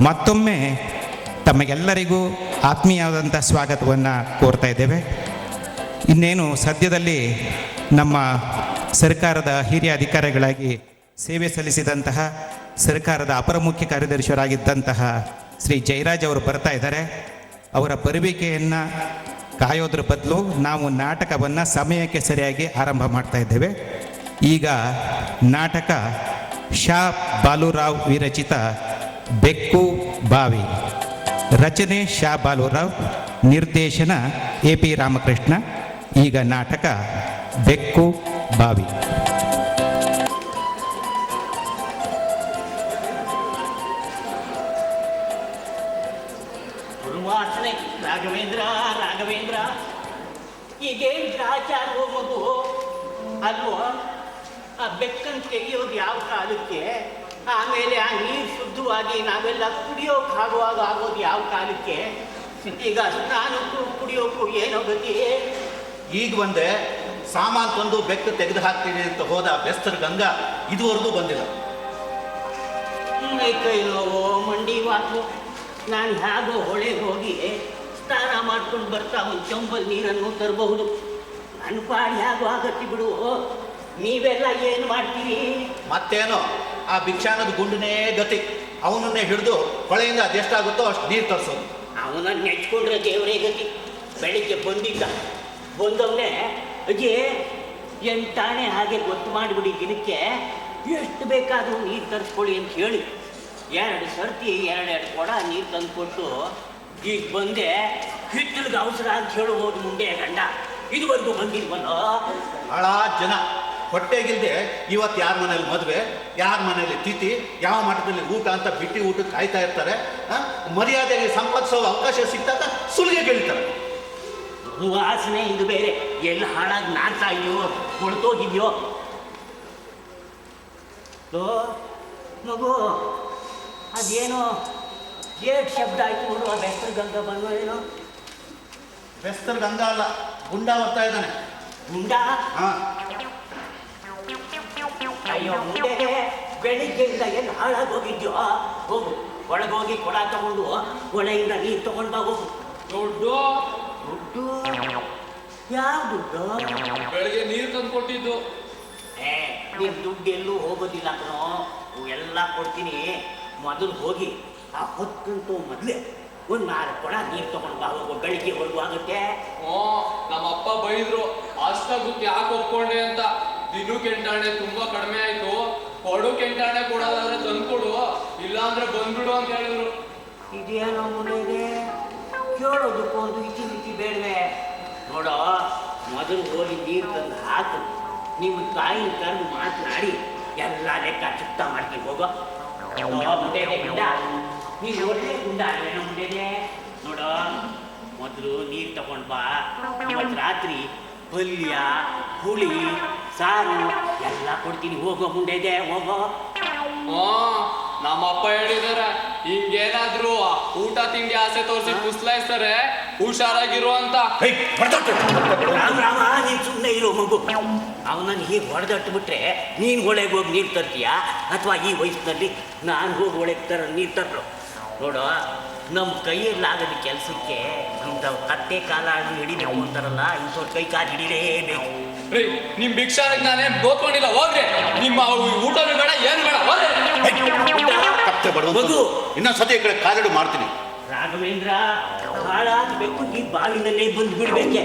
ಮತ್ತೊಮ್ಮೆ ತಮಗೆಲ್ಲರಿಗೂ ಆತ್ಮೀಯವಾದಂಥ ಸ್ವಾಗತವನ್ನು ಕೋರ್ತಾ ಇದ್ದೇವೆ. ಇನ್ನೇನು ಸದ್ಯದಲ್ಲಿ ನಮ್ಮ ಸರ್ಕಾರದ ಹಿರಿಯ ಅಧಿಕಾರಿಗಳಾಗಿ ಸೇವೆ ಸಲ್ಲಿಸಿದಂತಹ ಸರ್ಕಾರದ ಅಪರ ಮುಖ್ಯ ಕಾರ್ಯದರ್ಶಿಯವರಾಗಿದ್ದಂತಹ ಶ್ರೀ ಜಯರಾಜ್ ಅವರು ಬರ್ತಾ ಇದ್ದಾರೆ. ಅವರ ಬರುವಿಕೆಯನ್ನು ಕಾಯೋದ್ರ ಬದಲು ನಾವು ನಾಟಕವನ್ನು ಸಮಯಕ್ಕೆ ಸರಿಯಾಗಿ ಆರಂಭ ಮಾಡ್ತಾ ಇದ್ದೇವೆ. ಈಗ ನಾಟಕ ಶಾ ಬಾಲುರಾವ್ ವಿರಚಿತ ಬೆಕ್ಕು ಬಾವಿ, ರಚನೆ ಶಾ ಬಾಲುರಾವ್, ನಿರ್ದೇಶನ AP ರಾಮಕೃಷ್ಣ. ಈಗ ನಾಟಕ ಬೆಕ್ಕು ಬಾವಿ. ವಾಸನೆ ರಾಘವೇಂದ್ರ ರಾಘವೇಂದ್ರ ಈಗೇನು ಗ್ರಾಚಾರ ಮಗು ಅಲ್ವೋ? ಆ ಬೆಕ್ಕನ್ನು ತೆಗೆಯೋದು ಯಾವ ಕಾಲಕ್ಕೆ, ಆಮೇಲೆ ಆ ನೀರು ಶುದ್ಧವಾಗಿ ನಾವೆಲ್ಲ ಕುಡಿಯೋಕ್ಕಾಗುವಾಗ ಆಗೋದು ಯಾವ ಕಾಲಕ್ಕೆ? ಈಗ ಸ್ನಾನಕ್ಕೂ ಕುಡಿಯೋಕ್ಕೂ ಏನೋ ಗತಿ? ಈಗ ಬಂದೆ ಸಾಮಾನು ತಂದು ಬೆಕ್ಕು ತೆಗೆದು ಹಾಕ್ತೀನಿ ಅಂತ ಹೋದ ಬೆಸ್ತರ್ ಗಂಗಾ ಇದುವರೆಗೂ ಬಂದಿಲ್ಲ. ಮೈ ಕೈ ನೋವು, ಮಂಡಿ ವಾಸು. ನಾನು ಹೇಗೋ ಹೊಳೆಗೆ ಹೋಗಿ ಸ್ನಾನ ಮಾಡ್ಕೊಂಡು ಬರ್ತಾ ಒಂದು ಚಂಬಲ್ ನೀರನ್ನು ತರಬಹುದು. ನನ್ನ ಪಾಡಿ ಹೇಗೋ ಆಗತ್ತಿ ಬಿಡು. ನೀವೆಲ್ಲ ಏನು ಮಾಡ್ತೀರಿ? ಮತ್ತೇನೋ ಆ ಭಿಕ್ಷಾನದ ಗುಂಡನೇ ಗತಿ. ಅವನನ್ನೇ ಹಿಡಿದು ಹೊಳೆಯಿಂದ ಅದೆಷ್ಟಾಗುತ್ತೋ ಅಷ್ಟು ನೀರು ತರಿಸೋದು. ಅವನನ್ನು ನೆಚ್ಕೊಂಡ್ರೆ ದೇವರೇ ಗತಿ. ಬೆಳಿಗ್ಗೆ ಬಂದವನೇ ಅಜ್ಜಿ ಎಂಟಾಣೆ ಹಾಗೆ ಗೊತ್ತು ಮಾಡಿಬಿಡಿ, ದಿನಕ್ಕೆ ಎಷ್ಟು ಬೇಕಾದರೂ ನೀರು ತರಿಸ್ಕೊಳ್ಳಿ ಅಂತ ಹೇಳಿ 2 ಸರ್ತಿ 2 ಕೊಡ ನೀರು ತಂದುಕೊಟ್ಟು ಈಗ ಬಂದೆ. ಹಿತ್ತಲಿಗೆ ಅವಸರ ಅಂತ ಹೇಳಬಹುದು ಮುಂದೆ ಗಂಡ. ಇದುವರೆಗೂ ಬಂದಿಲ್ವಲ್ಲ. ಭಾಳ ಜನ ಹೊಟ್ಟೆಗಿಲ್ದೆ ಇವತ್ತು ಯಾರ ಮನೇಲಿ ಮದುವೆ, ಯಾರ ಮನೇಲಿ ತಿಥಿ, ಯಾವ ಮಠದಲ್ಲಿ ಊಟ ಅಂತ ಬಿಟ್ಟು ಊಟಕ್ಕೆ ಕಾಯ್ತಾ ಇರ್ತಾರೆ. ಮರ್ಯಾದೆಗೆ ಸಂಪಾದಿಸೋ ಅವಕಾಶ ಸಿಕ್ತಾಗ ಸುಲಿಗೆ ಗೆಲ್ತಾರೆ. ವಾಸನೆ ಇದು ಬೇರೆ. ಎಲ್ಲಿ ಹಾಳಾಗಿ ನಾಡ್ತಾ ಇದೆಯೋ, ಕೊಳ್ತೋಗಿದೆಯೋ ಮಗು. ಅದೇನೋ ಗೇಟ್ ಶಬ್ದ ಆಯ್ತು ನೋಡು. ಆ ಬೆಸ್ತರ್ ಗಂಗಾ ಬಂದು ಏನೋ. ಬೆಸ್ತರ್ ಗಂಗಾ ಅಲ್ಲ, ಗುಂಡ ಬರ್ತಾ ಇದ್ದಾನೆ. ಗುಂಡ? ಹಾಂ. ಅಯ್ಯೋ ಮುಂದೆ ಬೆಳಿಗ್ಗೆಯಿಂದ ಏನು ಹಾಳಾಗಿ ಹೋಗಿದ್ಯೋ? ಹೋಗು, ಒಳಗೋಗಿ ಕೊಡ ತಗೊಂಡು ಹೊಳೆಯಿಂದ ನೀರು ತಗೊಂಡು ಬಾ. ಹೋಗು. ದುಡ್ಡು ದುಡ್ಡು? ಯಾವ ದುಡ್ಡು? ಬೆಳಗ್ಗೆ ನೀರು ತಂದು ಕೊಟ್ಟಿದ್ದು. ನೀನು ದುಡ್ಡು ಎಲ್ಲೂ ಹೋಗೋದಿಲ್ಲ ಕಣೋ. ಎಲ್ಲ ಕೊಡ್ತೀನಿ. ಮೊದಲು ಹೋಗಿ ಆ 10 ಗಂಟೆ ಮೊದಲೇ ಒಂದು 4 ಕೊಡ ನೀರು ತಗೊಂಡು ಬಾ. ಹೋಗು, ಬೆಳಿಗ್ಗೆವರೆಗೂ ಆಗುತ್ತೆ. ನಮ್ಮಪ್ಪ ಬೈದ್ರು, ಅಷ್ಟಾಗುತ್ತೆ ಯಾಕೆ ಒಪ್ಕೊಂಡೆ ಅಂತ. ದಿನಕ್ಕೆ 8 ಆಣೆ ತುಂಬಾ ಕಡಿಮೆ ಆಯ್ತು, ಕೊಡೋಕೆ 8 ಆಣೆ ಕೊಡೋದಾದ್ರೆ ತಂದ್ಕೊಡು, ಇಲ್ಲಾಂದ್ರೆ ಬಂದ್ಬಿಡು ಅಂತ ಹೇಳಿದ್ರು. ಇದೇನೋ ಮನೆಗೆ ಕೇಳೋದಕ್ಕೂ ಒಂದು ಇತಿ ಬೇಡವೆ ನೋಡೋ. ಮೊದಲು ಹೋಗಿ ನೀರು ತಂದು ಹಾಕು. ನಿಮ್ಮ ತಾಯಿನ ಕರೆದು ಮಾತನಾಡಿ ಎಲ್ಲ ಲೆಕ್ಕ ಚುಕ್ತ ಮಾಡ್ತೀನಿ. ಹೋಗೋ ಮುಂಡೆದೆ ಗುಂಡ. ನೀನು ಒಳ್ಳೆ ಗುಂಡ ಅಲ್ವೇನೋ ಮುಂಡೆದೆ. ನೋಡೋ, ಮೊದಲು ನೀರು ತಗೊಂಡು ಬಾ. ಇವತ್ತು ರಾತ್ರಿ ಪಲ್ಯ, ಹುಳಿ, ಸಾರು ಎಲ್ಲ ಕೊಡ್ತೀನಿ. ಹೋಗೋ ಮುಂಡೆದೆ, ಹೋಗೋ. ನಮ್ಮಪ್ಪ ಹೇಳಿದಾರೆ, ಹಿಂಗೇನಾದ್ರು ಊಟ ತಿಂಡಿ ಆಸೆ ತೋರಿಸಿ ಕುಸ್ಲಾಯಿಸ್ತಾರೆ, ಹುಷಾರಾಗಿರು ಅಂತ. ರಾಮ ನೀನು ಸುಮ್ಮನೆ ಇರೋ ಮಗು. ಅವನನ್ನು ಹೀಗೆ ಹೊಡೆದಟ್ಟು ಬಿಟ್ರೆ ನೀನು ಒಳಗೆ ಹೋಗಿ ನೀರು ತರ್ತೀಯಾ, ಅಥವಾ ಈ ವಯಸ್ಸಿನಲ್ಲಿ ನಾನು ಹೋಗಿ ಒಳಗೆ ನೀರು ತರಲು? ನೋಡು, ನಮ್ಮ ಕೈಯಲ್ಲಾಗದ ಕೆಲಸಕ್ಕೆ ಇಂಥವು ಕತ್ತೆ ಕಾಲ ಹಿಡಿಬೇಕು ಅಂತಾರಲ್ಲ, ಇಂಥವ್ರ ಕೈ ಕಾಲು ಹಿಡಿಲೇಬೇಕು. ರೀ, ನಿಮ್ ಭಿಕ್ಷಾನಿಗೆ ನಾನೇನು ಗೋತ್ಕೊಂಡಿಲ್ಲ, ಹೋಗ್ರಿ. ನಿಮ್ಮ ಊಟನೂ ಬೇಡ, ಏನು ಬೇಡ, ಹೋಗ್ರಿ. ಮಗು ಇನ್ನೊಂದ್ಸತಿ ಈ ಕಡೆ ಕಾಲಿಡು ಮಾಡ್ತೀನಿ. ರಾಘವೇಂದ್ರ ಹಾಳಾಗಬೇಕು, ಈ ಬಾವಿನಲ್ಲೇ ಬಂದು ಬಿಡ್ಬೇಕೆ.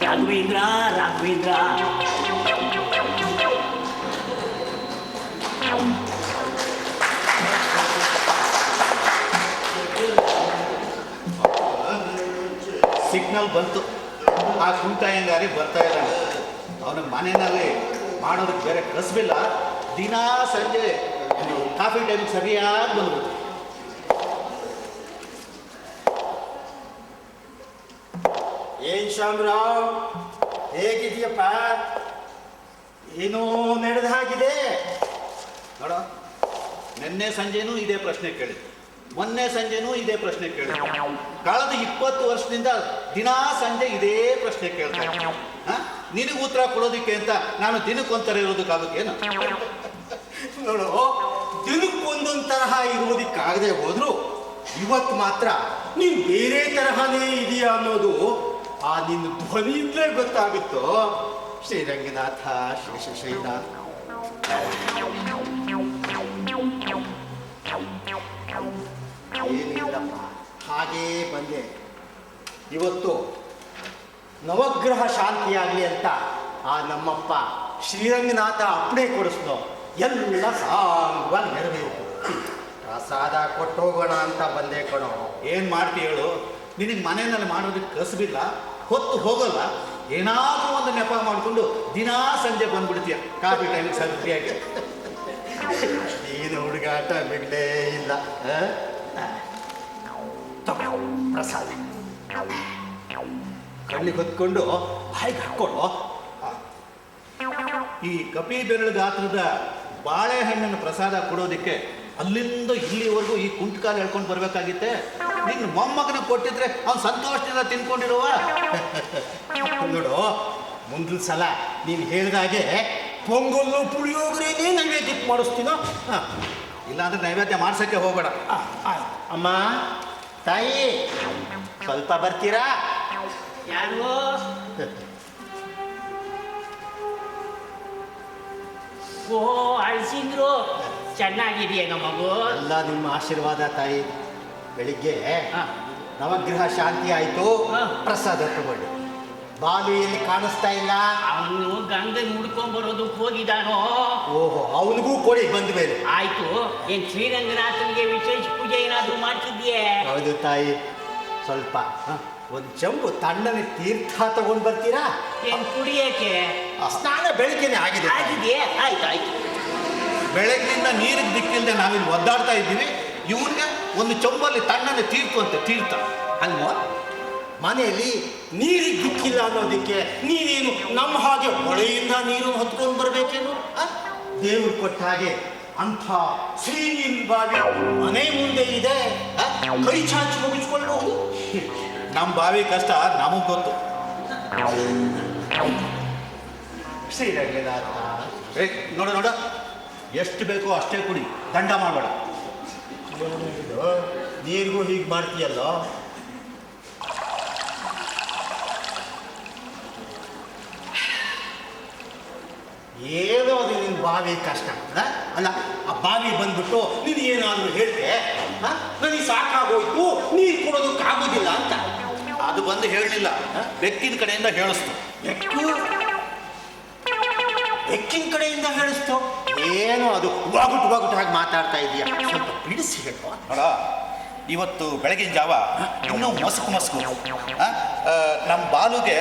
ರಾಘವೇಂದ್ರ ರಾಘವೇಂದ್ರ. ಸಿಗ್ನಲ್ ಬಂತು. ಆ ಕುಂಟಾಯಂಗಾರಿ ಬರ್ತಾ ಇದ್ದಾನೆ. ಅವನ ಮನೆಯಲ್ಲಿ ಮಾಡೋದಕ್ಕೆ ಬೇರೆ ಕಸಬಿಲ್ಲ. ದಿನಾ ಸಂಜೆ ಕಾಫಿ ಟೈಮ್ ಸರಿಯಾಗಿ ಬಂದ್ಬಿಟ್ಟು. ಏನ್ ಶಾಮರಾವ್, ಹೇಗಿದೆಯಪ್ಪ? ಏನೋ ನಡೆದ ಹಾಗಿದೆ ನೋಡ, ನಿನ್ನೆ ಸಂಜೆನೂ ಇದೇ ಪ್ರಶ್ನೆ ಕೇಳಿದ್ದು, ಮೊನ್ನೆ ಸಂಜೆನೂ ಇದೇ ಪ್ರಶ್ನೆ ಕೇಳಿದ್ದು, ಕಳೆದ 20 ವರ್ಷದಿಂದ ದಿನಾ ಸಂಜೆ ಇದೇ ಪ್ರಶ್ನೆ ಕೇಳ್ತಾ. ನಿನಗೆ ಉತ್ತರ ಕೊಡೋದಕ್ಕೆ ಅಂತ ನಾನು ದಿನಕ್ಕೊಂಥರ ಇರೋದಕ್ಕಾಗತ್ತೇನು? ನೋಡು, ದಿನಕ್ಕೊಂದೊಂದು ತರಹ ಇರುವುದಕ್ಕಾಗದೆ ಹೋದ್ರು ಇವತ್ತು ಮಾತ್ರ ನೀನ್ ಬೇರೆ ತರಹನೇ ಇದೆಯಾ ಅನ್ನೋದು ಆ ನಿನ್ನ ಧ್ವನಿಯಿಂದಲೇ ಗೊತ್ತಾಗುತ್ತೋ. ಶ್ರೀರಂಗನಾಥ, ಶ್ರೀ ಶ್ರೀನಾಥ. ಏನಿಲ್ಲಪ್ಪ, ಹಾಗೇ ಬಂದೆ. ಇವತ್ತು ನವಗ್ರಹ ಶಾಂತಿಯಾಗಲಿ ಅಂತ ಆ ನಮ್ಮಪ್ಪ ಶ್ರೀರಂಗನಾಥ ಅಪ್ಪಣೆ ಕೊಡಿಸ್ನೋ. ಎಲ್ಲ ಸಾಂಗವಾಗಿ ನೆರವೇರಿತು. ಪ್ರಸಾದ ಕೊಟ್ಟೋಗೋಣ ಅಂತ ಬಂದೆ ಕಣೋ. ಏನು ಮಾಡ್ತಿ ಹೇಳು? ನಿನಗೆ ಮನೆಯಲ್ಲಿ ಮಾಡೋದಕ್ಕೆ ಕಸಬಿಲ್ಲ, ಹೊತ್ತು ಹೋಗಲ್ಲ, ಏನಾದರೂ ಒಂದು ನೆಪ ಮಾಡಿಕೊಂಡು ದಿನಾ ಸಂಜೆ ಬಂದ್ಬಿಡ್ತೀಯ ಕಾಫಿ ಟೈಮಿಗೆ ಸರಿಯಾಗಿ. ನೀನು ಹುಡುಗಾಟ ಬಿಡಲೇ ಇಲ್ಲ. ತಗೋ ಪ್ರಸಾದ, ಕಣ್ಣಿಗೆ ಹೊತ್ಕೊಂಡು ಬಾಯಿಗೆ ಹಾಕ್ಕೊಳ್ಳೋ. ಈ ಕಪಿ ಬೆರಳು ಗಾತ್ರದ ಬಾಳೆಹಣ್ಣಿನ ಪ್ರಸಾದ ಕೊಡೋದಕ್ಕೆ ಅಲ್ಲಿಂದ ಇಲ್ಲಿವರೆಗೂ ಈ ಕುಂಟಕಾಲ ಹೇಳ್ಕೊಂಡು ಬರ್ಬೇಕಾಗಿತ್ತೆ. ನಿನ್ನ ಮೊಮ್ಮಗನ ಕೊಟ್ಟಿದ್ರೆ ಅವ್ನು ಸಂತೋಷದಿಂದ ತಿನ್ಕೊಂಡಿರುವ. ನೋಡು, ಮುಂದಿನ ಸಲ ನೀನು ಹೇಳಿದಾಗೆ ಪೊಂಗಲ್ಲು ಪುಳಿಯೋಗರೆನೇ ನೈವೇದ್ಯಕ್ಕೆ ಮಾಡಿಸ್ತೀನೋ. ಇಲ್ಲಾಂದ್ರೆ ನೈವೇದ್ಯ ಮಾಡ್ಸೋಕ್ಕೆ ಹೋಗಬೇಡ. ಅಮ್ಮ, ತಾಯಿ, ಸ್ವಲ್ಪ ಬರ್ತೀರಾ? ಯಾರು? ಓ, ಅಳಿಸಿದ್ರು. ಚೆನ್ನಾಗಿದೆಯೇನೋ ಮಗು? ಎಲ್ಲ ನಿಮ್ಮ ಆಶೀರ್ವಾದ ತಾಯಿ. ಬೆಳಿಗ್ಗೆ ಹಾ. ನವಗ್ರಹ ಶಾಂತಿ ಆಯಿತು, ಹಾ. ಪ್ರಸಾದ ತಗೊಳ್ಳಿ. ಬಾಲು ಎಲ್ಲಿ ಕಾಣಿಸ್ತಾ ಇಲ್ಲ? ಅವನು ಗಂಗನ್ ಮುಡ್ಕೊಂಡ್ ಬರೋದಕ್ಕೆ ಹೋಗಿದಾನೋ? ಓಹೋ, ಅವನಿಗೂ ಕೊಡಿ ಬಂದ ಮೇಲೆ. ಆಯ್ತು. ಏನ್ ಶ್ರೀರಂಗನಾಥನಿಗೆ ವಿಶೇಷ ಪೂಜೆ ಏನಾದ್ರೂ ಮಾಡ್ತಿದ್ಯೆ? ಹೌದು ತಾಯಿ, ಸ್ವಲ್ಪ ಒಂದು ಚಂಬು ತಣ್ಣನೆ ತೀರ್ಥ ತಗೊಂಡು ಬರ್ತೀರಾ? ಏನ್ ಕುಡಿಯಕ್ಕೆ? ಸ್ನಾನ ಬೆಳಿಗ್ಗೆನೆ ಆಗಿದೆ. ಆಗಿದೆಯೇ? ಆಯ್ತು ಆಯ್ತು. ಬೆಳಗ್ಗಿನಿಂದ ನೀರಿಗೆ ದಿಕ್ಕಿಲ್ಲದೆ ನಾವಿಲ್ಲಿ ಒದ್ದಾಡ್ತಾ ಇದ್ದೀವಿ. ಇವ್ರಿಗೆ ಒಂದು ಚೊಂಬಲ್ಲಿ ತಣ್ಣನೆ ತೀರ್ಥ ಅಲ್ವಾ? ಮನೆಯಲ್ಲಿ ನೀರಿಗೆ ದಿಕ್ಕಿಲ್ಲ ಅನ್ನೋದಕ್ಕೆ ನೀನೇನು ನಮ್ಮ ಹಾಗೆ ಹೊಳೆಯಿಂದ ನೀರು ಹೊತ್ಕೊಂಡು ಬರ್ಬೇಕೇನು? ದೇವ್ರು ಕೊಟ್ಟ ಹಾಗೆ ಅಂಥ ಶ್ರೀನಿನ್ ಬಾವಿ ಮನೆ ಮುಂದೆ ಇದೆ. ಕೈ ಚಾಚಿ ಮುಗಿಸ್ಕೊಳ್ಳಬಹುದು. ನಮ್ಮ ಬಾವಿ ಕಷ್ಟ ನಮಗೆ ಗೊತ್ತು. ಶ್ರೀರಂಗನಾಥ, ನೋಡ ನೋಡ, ಎಷ್ಟು ಬೇಕೋ ಅಷ್ಟೇ ಕುಡಿ, ದಂಡ ಮಾಡಬೇಡ. ನೀರಿಗೂ ಹೀಗೆ ಮಾಡ್ತೀಯಲ್ಲೋ. ಏನೋ ಅದು ನಿನ್ನ ಬಾವಿ ಕಷ್ಟ ಅಲ್ಲ. ಆ ಬಾವಿ ಬಂದ್ಬಿಟ್ಟು ನೀನು ಏನಾದರೂ ಹೇಳ್ತೆ, ನನಗೆ ಸಾಕಾಗೋಯ್ತು, ನೀರು ಕೊಡೋದಕ್ಕಾಗೋದಿಲ್ಲ ಅಂತ. ಅದು ಬಂದು ಹೇಳಲಿಲ್ಲ, ಬೆಕ್ಕಿನ ಕಡೆಯಿಂದ ಹೇಳಿಸ್ತು. ಬೆಕ್ಕಿನ ಕಡೆಯಿಂದ ಹೇಳಿಸ್ತು. ಏನೋ ಅದು ಒಗಟು ಹಾಗೆ ಮಾತಾಡ್ತಾ ಇದೀಯ. ಸ್ವಲ್ಪ ಬಿಡಿಸಿ ಹೇಳುವ. ನೋಡ, ಇವತ್ತು ಬೆಳಗಿನ ಜಾವ ಇನ್ನೂ ಮಸ್ಕು ನಮ್ಮ ಬಾಲುಗೆ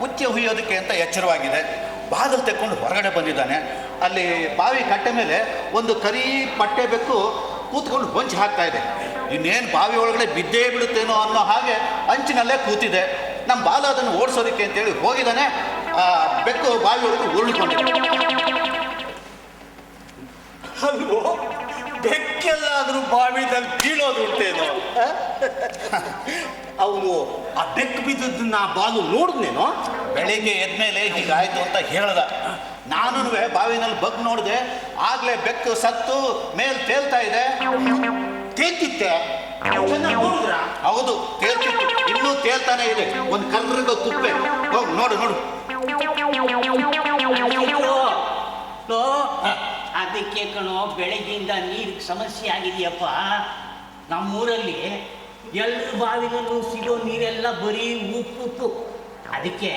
ಉಚ್ಚೆ ಹುಯ್ಯೋದಕ್ಕೆ ಅಂತ ಎಚ್ಚರವಾಗಿದೆ. ಬಾಗಿಲು ತೆಕ್ಕೊಂಡು ಹೊರಗಡೆ ಬಂದಿದ್ದಾನೆ. ಅಲ್ಲಿ ಬಾವಿ ಕಟ್ಟೆ ಮೇಲೆ ಒಂದು ಕರಿ ಪಟ್ಟೆ ಬೆಕ್ಕು ಕೂತ್ಕೊಂಡು ಹೊಂಚು ಹಾಕ್ತಾ ಇದೆ. ಇನ್ನೇನು ಬಾವಿ ಒಳಗಡೆ ಬಿದ್ದೇ ಬಿಡುತ್ತೇನೋ ಅನ್ನೋ ಹಾಗೆ ಅಂಚಿನಲ್ಲೇ ಕೂತಿದೆ. ನಮ್ಮ ಬಾಲು ಅದನ್ನು ಓಡಿಸೋದಕ್ಕೆ ಅಂತೇಳಿ ಹೋಗಿದ್ದಾನೆ. ಬೆಕ್ಕು ಬಾವಿ ಒಳಗೆ ಉರುಳಿಕೊಂಡಿದೆ. ಅಲ್ವೋ, ಬೆಕ್ಕೆಲ್ಲಾದ್ರೂ ಬಾವಿದಲ್ಲಿ ಬೀಳೋದು ಉಂಟೇನೋ? ಅವನು ಆ ಬೆಕ್ಕು ಬಿದ್ದದನ್ನ ಬಾಲು ನೋಡಿದ್ನೇನೋ. ಬೆಳಿಗ್ಗೆ ಎದ್ಮೇಲೆ ಹೀಗಾಯ್ತು ಅಂತ ಹೇಳ್ದ. ನಾನು ಬಾವಿನಲ್ಲಿ ಬಗ್ ನೋಡಿದೆ. ಆಗ್ಲೇ ಬೆಕ್ಕು ಸತ್ತು ಮೇಲ್ ತೇಲ್ತಾ ಇದೆ. ತೇಲ್ತಿತ್ತೆ? ನೋಡಿದ್ರ? ಹೌದು, ತೇಲ್ತಿತ್ತು. ಇನ್ನೂ ತೇಲ್ತಾನೆ ಇದೆ. ಒಂದು ಕರ್ರಗ ಕುಪ್ಪೆ. ಹೋಗಿ ನೋಡು ನೋಡು. ಅದಕ್ಕೆ ಕಣೋ, ಬೆಳಗ್ಗೆಯಿಂದ ನೀರಿಗೆ ಸಮಸ್ಯೆ ಆಗಿದೆಯಪ್ಪ. ನಮ್ಮೂರಲ್ಲಿ ಎಲ್ಲರ ಬಾವಿನಲ್ಲೂ ಸಿಗೋ ನೀರೆಲ್ಲ ಬರೀ ಉಪ್ಪು. ಅದಕ್ಕೆ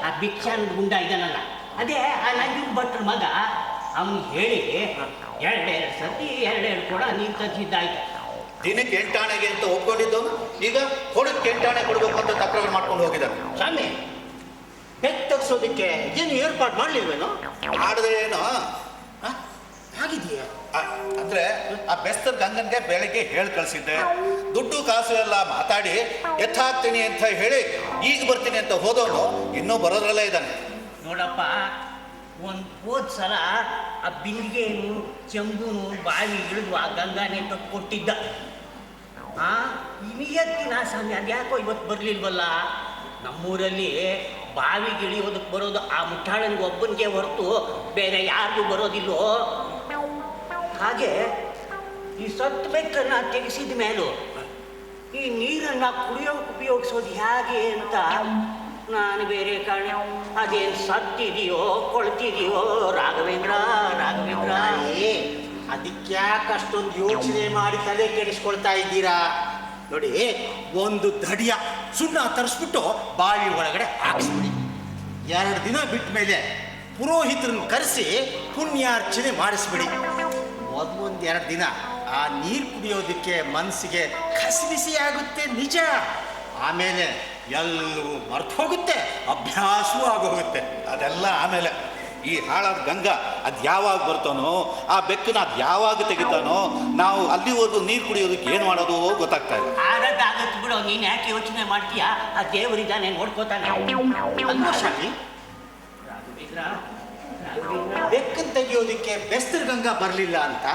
ಆ ಭಿಕ್ಷಾನ್ ಗುಂಡ ಇದ್ದಾನಲ್ಲ, ಅದೇ ಆ ನಂಜನ್ ಭಟ್ರ ಮಗ, ಅವನಿಗೆ ಹೇಳಿ ಎರಡೆರಡು ಸತಿ ಎರಡೆರಡು ಕೊಡ ನೀರು ತರಿಸಿದ್ದಾಯ್ತು. ದಿನಕ್ಕೆ 8 ಆಣೆಗೆ ಅಂತ ಒಪ್ಕೊಂಡಿದ್ದವನು ಈಗ ಕೊಡಕ್ಕೆ 8 ಆಣೆ ಕೊಡ್ಬೇಕು ಅಂತ ತಕರಾರು ಮಾಡ್ಕೊಂಡು ಹೋಗಿದ್ದಾನೆ. ಸ್ವಾಮಿ, ಬೆಕ್ ತೆಗ್ಸೋದಕ್ಕೆ ಏನು ಏರ್ಪಾಡು ಮಾಡಲಿಲ್ವೇನೋ? ಮಾಡಿದ್ರೆ ಏನು ಆಗಿದೆಯಾ? ಅಂದ್ರೆ ಆ ಬೆಸ್ತರ್ ಗಂಗನ್ಗೆ ಬೆಳಿಗ್ಗೆ ಹೇಳಿ ಕಳಿಸಿದ್ದೆ. ದುಡ್ಡು ಕಾಸು ಎಲ್ಲ ಮಾತಾಡಿ ಎತ್ತಾಕ್ತೀನಿ ಅಂತ ಹೇಳಿ ಈಗ ಬರ್ತೀನಿ ಅಂತ ಹೋದವನು ಇನ್ನೂ ಬರೋದ್ರಲ್ಲೇ ಇದ್ದಾನೆ. ನೋಡಪ್ಪ, ಹೋದ ಸಲ ಆ ಬಿಂದಿಗೆನು ಚೆಂಬುನು ಬಾವಿ ಇಳಿದು ಆ ಗಂಗಾನೆ ಕೊಟ್ಟಿದ್ದ. ಇನಿಯತ್ತಿನ ಸ್ವಾಮಿ, ಅದ್ಯಾಕೋ ಇವತ್ತು ಬರಲಿಲ್ವಲ್ಲ? ನಮ್ಮೂರಲ್ಲಿ ಬಾವಿಗೆ ಇಳಿಯೋದಕ್ಕೆ ಬರೋದು ಆ ಮುಟ್ಟಾಳನಿಗೆ ಒಬ್ಬನಿಗೆ ಹೊರತು ಬೇರೆ ಯಾರಿಗೂ ಬರೋದಿಲ್ಲೋ. ಹಾಗೆ ಈ ಸತ್ತು ಬೆಕ್ಕನ್ನು ತೆಗೆಸಿದ ಮೇಲೂ ಈ ನೀರನ್ನು ಕುಡಿಯೋಕೆ ಉಪಯೋಗಿಸೋದು ಹೇಗೆ ಅಂತ ನಾನು ಬೇರೆ ಕಾಣೆ. ಅದೇನು ಸತ್ತಿದೆಯೋ ಕೊಳ್ತಿದೆಯೋ ರಾಘವೇಂದ್ರ ರಾಘವೇಂದ್ರ. ಅದಕ್ಯಾಕೆ ಅಷ್ಟೊಂದು ಯೋಚನೆ ಮಾಡಿ ತಲೆ ಕೆಡಿಸ್ಕೊಳ್ತಾ ಇದ್ದೀರಾ? ನೋಡಿ, ಒಂದು ದಡಿಯ ಸುಣ್ಣ ತರಿಸ್ಬಿಟ್ಟು ಬಾವಿ ಒಳಗಡೆ ಹಾಕಿಸ್ಬಿಡಿ. 2 ದಿನ ಬಿಟ್ಟ ಮೇಲೆ ಪುರೋಹಿತರನ್ನ ಕರೆಸಿ ಪುಣ್ಯಾರ್ಚನೆ ಮಾಡಿಸ್ಬಿಡಿ. ಮೊದಲೊಂದು 2 ದಿನ ಆ ನೀರು ಕುಡಿಯೋದಕ್ಕೆ ಮನಸ್ಸಿಗೆ ಕಸಿಬಿಸಿ ಆಗುತ್ತೆ ನಿಜ. ಆಮೇಲೆ ಎಲ್ಲವೂ ಮರ್ತು ಹೋಗುತ್ತೆ, ಅಭ್ಯಾಸವೂ ಆಗೋಗುತ್ತೆ. ಅದೆಲ್ಲ ಆಮೇಲೆ ಈ ಹಾಳಾದ ಗಂಗಾ ಅದು ಯಾವಾಗ ಬರ್ತಾನೋ, ಆ ಬೆಕ್ಕನ್ನ ಅದು ಯಾವಾಗ ತೆಗಿತಾನೋ, ನಾವು ಅಲ್ಲಿವರೆಗೂ ನೀರು ಕುಡಿಯೋದಕ್ಕೆ ಏನು ಮಾಡೋದು ಗೊತ್ತಾಗ್ತಾ ಇಲ್ಲ. ಆಗದ್ದಾಗತ್ತೆ ಬಿಡು, ನೀನು ಯಾಕೆ ಯೋಚನೆ ಮಾಡ್ತೀಯಾ? ಆ ದೇವರಿದ್ದಾನೆ ನೋಡ್ಕೋತಾನೆ ಅಲ್ವಾ ಶಾಮಿ? ರಾಘವೇಂದ್ರ ರಾಘವೇಂದ್ರ. ಬೆಕ್ಕನ್ನು ತೆಗೆಯೋದಕ್ಕೆ ಬೆಸ್ತರ್ ಗಂಗಾ ಬರಲಿಲ್ಲ ಅಂತ,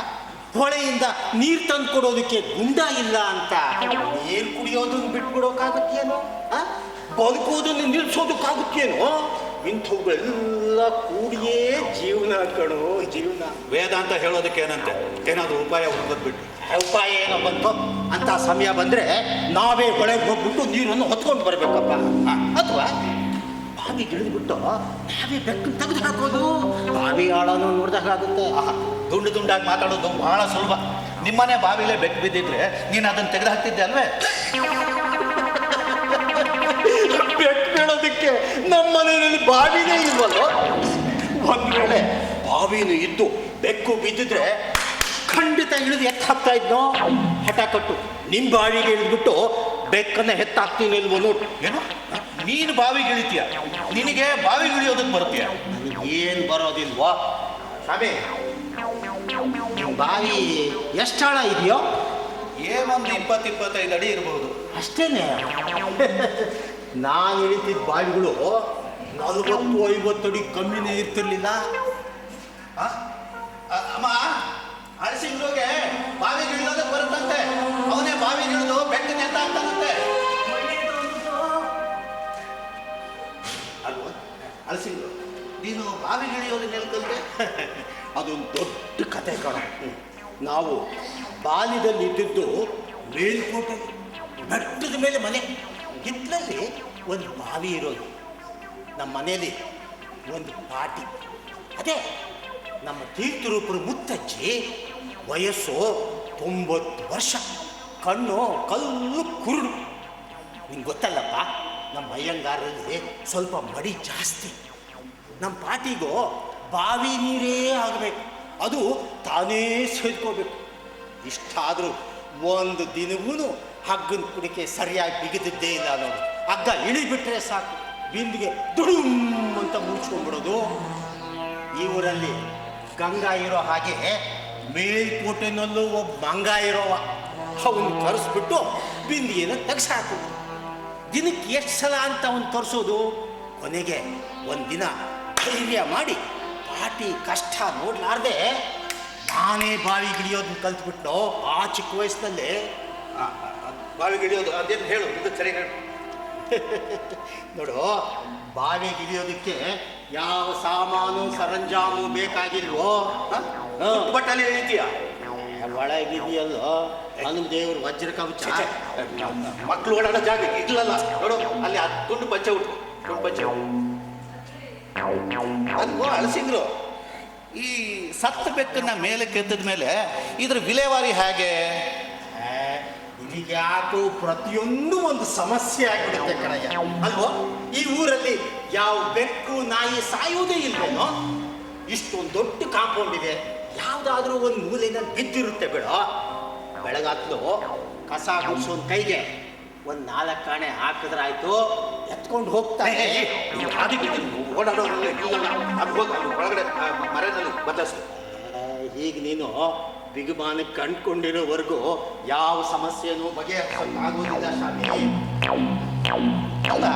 ಹೊಳೆಯಿಂದ ನೀರು ತಂದು ಕೊಡೋದಕ್ಕೆ ಗುಂಡ ಇಲ್ಲ ಅಂತ ನೀರು ಕುಡಿಯೋದನ್ನು ಬಿಟ್ಬಿಡೋಕ್ಕಾಗುತ್ತೇನೋ? ಬದುಕೋದನ್ನು ನಿಲ್ಸೋದಕ್ಕಾಗುತ್ತೇನೋ? ಇಂಥವುಗಳೆಲ್ಲ ಕೂಡಿಯೇ ಜೀವನ ಕಣೋ, ಜೀವನ. ವೇದಾಂತ ಹೇಳೋದಕ್ಕೆ ಏನಂತೆ, ಏನಾದರೂ ಉಪಾಯ ಹುಡುಕೋದ್ಬಿಟ್ಟು ಉಪಾಯ ಏನೋ ಬಂತು ಅಂತ ಸಮಯ ಬಂದರೆ ನಾವೇ ಹೊಳೆಗೆ ಹೋಗ್ಬಿಟ್ಟು ನೀರನ್ನು ಹೊತ್ಕೊಂಡು ಬರಬೇಕಪ್ಪ. ಅಥವಾ ಬಾವಿ ಗಿಳಿದ್ಬಿಟ್ಟು ನಾವೇ ಬೆಕ್ಕನ್ನು ತೆಗೆದು ಹಾಕೋದು. ಬಾವಿ ಆಳನ್ನು ನೋಡ್ದಾಗುತ್ತೆ. ದುಂಡು ದುಂಡಾಗಿ ಮಾತಾಡೋದು ಬಹಳ ಸುಲಭ. ನಿಮ್ಮನೆ ಬಾವಿಲೇ ಬೆಕ್ಕು ಬಿದ್ದಿದ್ರೆ ನೀನು ಅದನ್ನು ತೆಗೆದು ಹಾಕ್ತಿದ್ದೆ ಅಲ್ವೇ? ಬೆಕ್ಕು ಬೀಳೋದಕ್ಕೆ ನಮ್ಮ ಮನೆಯಲ್ಲಿ ಬಾವಿನೇ ಇಲ್ವಲ್ಲೋ? ಒಂದು ವೇಳೆ ಬಾವಿನೂ ಇದ್ದು ಬೆಕ್ಕು ಬಿದ್ದಿದ್ರೆ ಖಂಡಿತ ಇಳಿದು ಎತ್ತ ಹಾಕ್ತಾ ಇದ್ನೋ? ಹಠ ಕಟ್ಟು ನಿಮ್ಮ ಬಾವಿಗೆ ಇಳಿದ್ಬಿಟ್ಟು ಬೆಕ್ಕನ್ನು ಎತ್ತಾಕ್ತೀನಿ ಇಲ್ವೋ ನೋಡು. ಏನು, ನೀನು ಬಾವಿಗೆ ಇಳಿತೀಯ? ನಿನಗೆ ಬಾವಿಗೆ ಇಳಿಯೋದಕ್ಕೆ ಬರ್ತೀಯ? ನನಗೇನು ಬರೋದಿಲ್ವೋ ಸ್ವಾಮಿ? ಬಾವಿ ಎಷ್ಟು ಆಳ ಇದೆಯೋ? ಏನೊಂದು 20-25 ಅಡಿ ಇರಬಹುದು ಅಷ್ಟೇನೆ. ನಾನು ಇಳಿತಿದ್ದ ಬಾವಿಗಳು 40-50 ಅಡಿ ಕಮ್ಮಿನೇ ಇರ್ತಿರ್ಲಿಲ್ಲ. ಅಮ್ಮ, ಅಳಸಿಂಗ್ಳಿಗೆ ಬಾವಿಗೆ ಇಳಿಯೋದಕ್ಕೆ ಬರುತ್ತಂತೆ. ಅವನೇ ಬಾವಿಗೆ ಇಳಿದು ಬೆಕ್ಕನ್ನ ಎತ್ತ ಹಾಕ್ತಾನಂತೆ ಅಲ್ವಾ? ಅಳಸಿಂಗ್ಳು, ನೀನು ಬಾವಿಗೆ ಇಳಿಯೋದನ್ನ ಹೇಳ್ತಂತೆ? ಅದೊಂದು ದೊಡ್ಡ ಕತೆ ಕಣ. ನಾವು ಬಾಲ್ಯದಲ್ಲಿ ಇದ್ದಿದ್ದು ಮೇಲ್ಕೋಟೆ, ಬೆಟ್ಟದ ಮೇಲೆ ಮನೆ. ಹಿತ್ತಲಲ್ಲಿ ಒಂದು ಬಾವಿ ಇರೋದು. ನಮ್ಮ ಮನೆಯಲ್ಲಿ ಒಂದು ಪಾಟಿ. ಅದೇ ನಮ್ಮ ತೀರ್ಥರೂಪರು ಮುತ್ತಜ್ಜಿ. ವಯಸ್ಸು 90 ವರ್ಷ. ಕಣ್ಣು ಕಲ್ಲು ಕುರುಡು. ನಿಂಗೆ ಗೊತ್ತಲ್ಲಪ್ಪ, ನಮ್ಮ ಅಯ್ಯಂಗಾರಲ್ಲಿ ಸ್ವಲ್ಪ ಮಡಿ ಜಾಸ್ತಿ. ನಮ್ಮ ಪಾಟಿಗೂ ಬಾವಿ ನೀರೇ ಆಗಬೇಕು, ಅದು ತಾನೇ ಸೇದ್ಕೋಬೇಕು. ಇಷ್ಟಾದರೂ ಒಂದು ದಿನವೂ ಹಗ್ಗನ ಕುಡಿಕೆ ಸರಿಯಾಗಿ ಬಿಗಿದಿದ್ದೇ ಇಲ್ಲ ನೋಡಿ. ಹಗ್ಗ ಇಳಿಬಿಟ್ರೆ ಸಾಕು, ಬಿಂದಿಗೆ ದುಡುಮ್ ಅಂತ ಮುಚ್ಕೊಂಡ್ಬಿಡೋದು. ಈ ಊರಲ್ಲಿ ಗಂಗಾ ಇರೋ ಹಾಗೆ ಮೇಲ್ಕೋಟೆನಲ್ಲೂ ಒಬ್ಬ ಮಂಗ ಇರೋವ. ಅವನು ಕರೆಸ್ಬಿಟ್ಟು ಬಿಂದಿಗೆನ ತೆಗ್ಸಾಕು. ದಿನಕ್ಕೆ ಎಷ್ಟು ಸಲ ಅಂತ ಅವನು ತರಿಸೋದು? ಕೊನೆಗೆ ಒಂದಿನ ಧೈರ್ಯ ಮಾಡಿ ಪಾಟಿ ಕಷ್ಟ ನೋಡ್ಲಾರ್ದೆ ನಾನೇ ಬಾವಿ ಗಿಳಿಯೋದನ್ನ ಕಲ್ತ್ಬಿಟ್ಟು ಆ ಚಿಕ್ಕ ವಯಸ್ಸಿನಲ್ಲೇ. ಬಾವಿಗೆ ಇಳಿಯೋದು ಅದೇನು ಹೇಳು, ಇದು ಸರಿ ಹೇಳು. ನೋಡು, ಬಾವಿ ಗಿಳಿಯೋದಕ್ಕೆ ಯಾವ ಸಾಮಾನು ಸರಂಜಾಮು ಬೇಕಾಗಿಲ್ವೋ? ಬಟ್ಟಲ್ಲಿ ಇಳಿತೀಯ? ಒಳಗಿದೆಯಲ್ಲೋ ನನಗೆ ದೇವರು ವಜ್ರ ಕವಚ. ಮಕ್ಕಳು ಓಡಾಡೋ ಜಾಗ ಇಲ್ಲಲ್ಲ ನೋಡು, ಅಲ್ಲಿ ಆ ತುಂಡು ಪಂಚೆ ಉಂಟು, ತುಂಡು ಪಂಚೆ. ಅದು ಅಳಸಿಂಗ್ರು, ಈ ಸತ್ತ ಬೆಕ್ಕನ್ನ ಮೇಲೆ ಕೆತ್ತಿದ ಮೇಲೆ ಇದ್ರ ವಿಲೇವಾರಿ ಹೇಗೆ? ಇದೀಗ ಯಾಕೋ ಪ್ರತಿಯೊಂದು ಒಂದು ಸಮಸ್ಯೆ ಆಗಿಬಿಡುತ್ತೆ ಕಣಯ್ಯ, ಅಲ್ವೋ? ಈ ಊರಲ್ಲಿ ಯಾವ ಬೆಕ್ಕು ನಾಯಿ ಸಾಯುವುದೇ ಇಲ್ವೇನೋ? ಇಷ್ಟೊಂದು ದೊಡ್ಡ ಕಾಂಪೌಂಡ್ ಇದೆ, ಯಾವುದಾದ್ರೂ ಒಂದು ಮೂಲೆಯಲ್ಲಿ ಬಿದ್ದಿರುತ್ತೆ ಬಿಡ. ಬೆಳಗಾತ್ಲು ಕಸ ಗುಡಿಸೋನ್ ಕೈಗೆ ಒಂದು 4 ಆಣೆ ಹಾಕಿದ್ರಾಯ್ತು, ಎತ್ಕೊಂಡು ಹೋಗ್ತಾನೆ. ಓಡಾಡೋದ್ರಲ್ಲ ಇಲ್ಲಲ್ಲ, ಅದು ಹೋಗಿ ಅಲ್ಲಿ ಒಳಗಡೆ ಮರೆಯಲ್ಲಿ ಬದಲಾಯಿಸ್ತು. ಈಗ ನೀನು ಬಿಗುಮಾನಕ್ಕೆ ಕಂಡುಕೊಂಡಿರೋವರೆಗೂ ಯಾವ ಸಮಸ್ಯೆನೂ ಬಗೆಹರಿಸೋಕ್ಕಾಗೋದಿಲ್ಲ ಸ್ವಾಮಿ. ಅಲ್ಲ,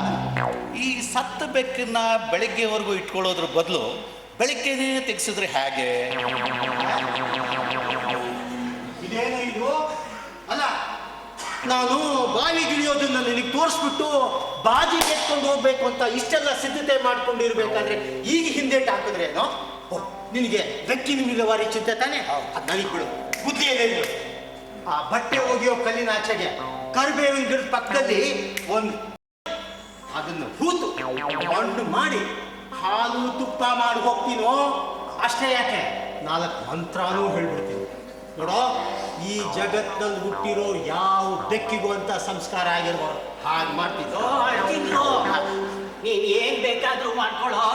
ಈ ಸತ್ತ ಬೆಕ್ಕನ್ನ ಬೆಳಗ್ಗೆವರೆಗೂ ಇಟ್ಕೊಳ್ಳೋದ್ರ ಬದಲು ಬೆಳಗ್ಗೆನೇ ತೆಗೆಸಿದ್ರೆ ಹೇಗೆ? ಇದೇನು ಇದು? ಅಲ್ಲ, ನಾನು ಬಾವಿಗಿಳಿಯೋದನ್ನ ನಿನಗೆ ತೋರಿಸ್ಬಿಟ್ಟು ಬಾಜಿಗೆ ಎತ್ಕೊಂಡು ಹೋಗ್ಬೇಕು ಅಂತ ಇಷ್ಟೆಲ್ಲ ಸಿದ್ಧತೆ ಮಾಡ್ಕೊಂಡಿರ್ಬೇಕಾದ್ರೆ ಈಗ ಹಿಂದೇಟ್ ಹಾಕಿದ್ರೇನೋ? ನಿನಗೆ ಬೆಕ್ಕಿನ ವಿಲೇವಾರಿ ಚಿಂತೆ ತಾನೆ? ಅದು ನನಗೆ ಬಿಡು, ಬುದ್ಧಿ ಏನೇನು? ಆ ಬಟ್ಟೆ ಒಗೆಯೋ ಕಲ್ಲಿನ ಆಚೆಗೆ ಕರಿಬೇವಿನ ಗಿಡದ ಪಕ್ಕದಲ್ಲಿ ಒಂದು ಅದನ್ನು ಹೂತು ಮಣ್ಣು ಮಾಡಿ ಹಾಲು ತುಪ್ಪ ಮಾಡಿ ಹೋಗ್ತೀನೋ ಅಷ್ಟೇ ಯಾಕೆ 4 ಮಂತ್ರನೂ ಹೇಳ್ಬಿಡ್ತೀನಿ. ನೋಡೋ, ಈ ಜಗತ್ತಿನಲ್ಲಿ ಹುಟ್ಟಿರೋ ಯಾವ ಬೆಕ್ಕಿಗೂ ಅಂತ ಸಂಸ್ಕಾರ ಆಗಿರ್ಬೋದು ಹಾಗೆ ಮಾಡ್ತಿದ್ದೋ. ನೀನ್ ಏನ್ ಬೇಕಾದ್ರೂ ಮಾಡ್ಕೊಳ್ಳೋ,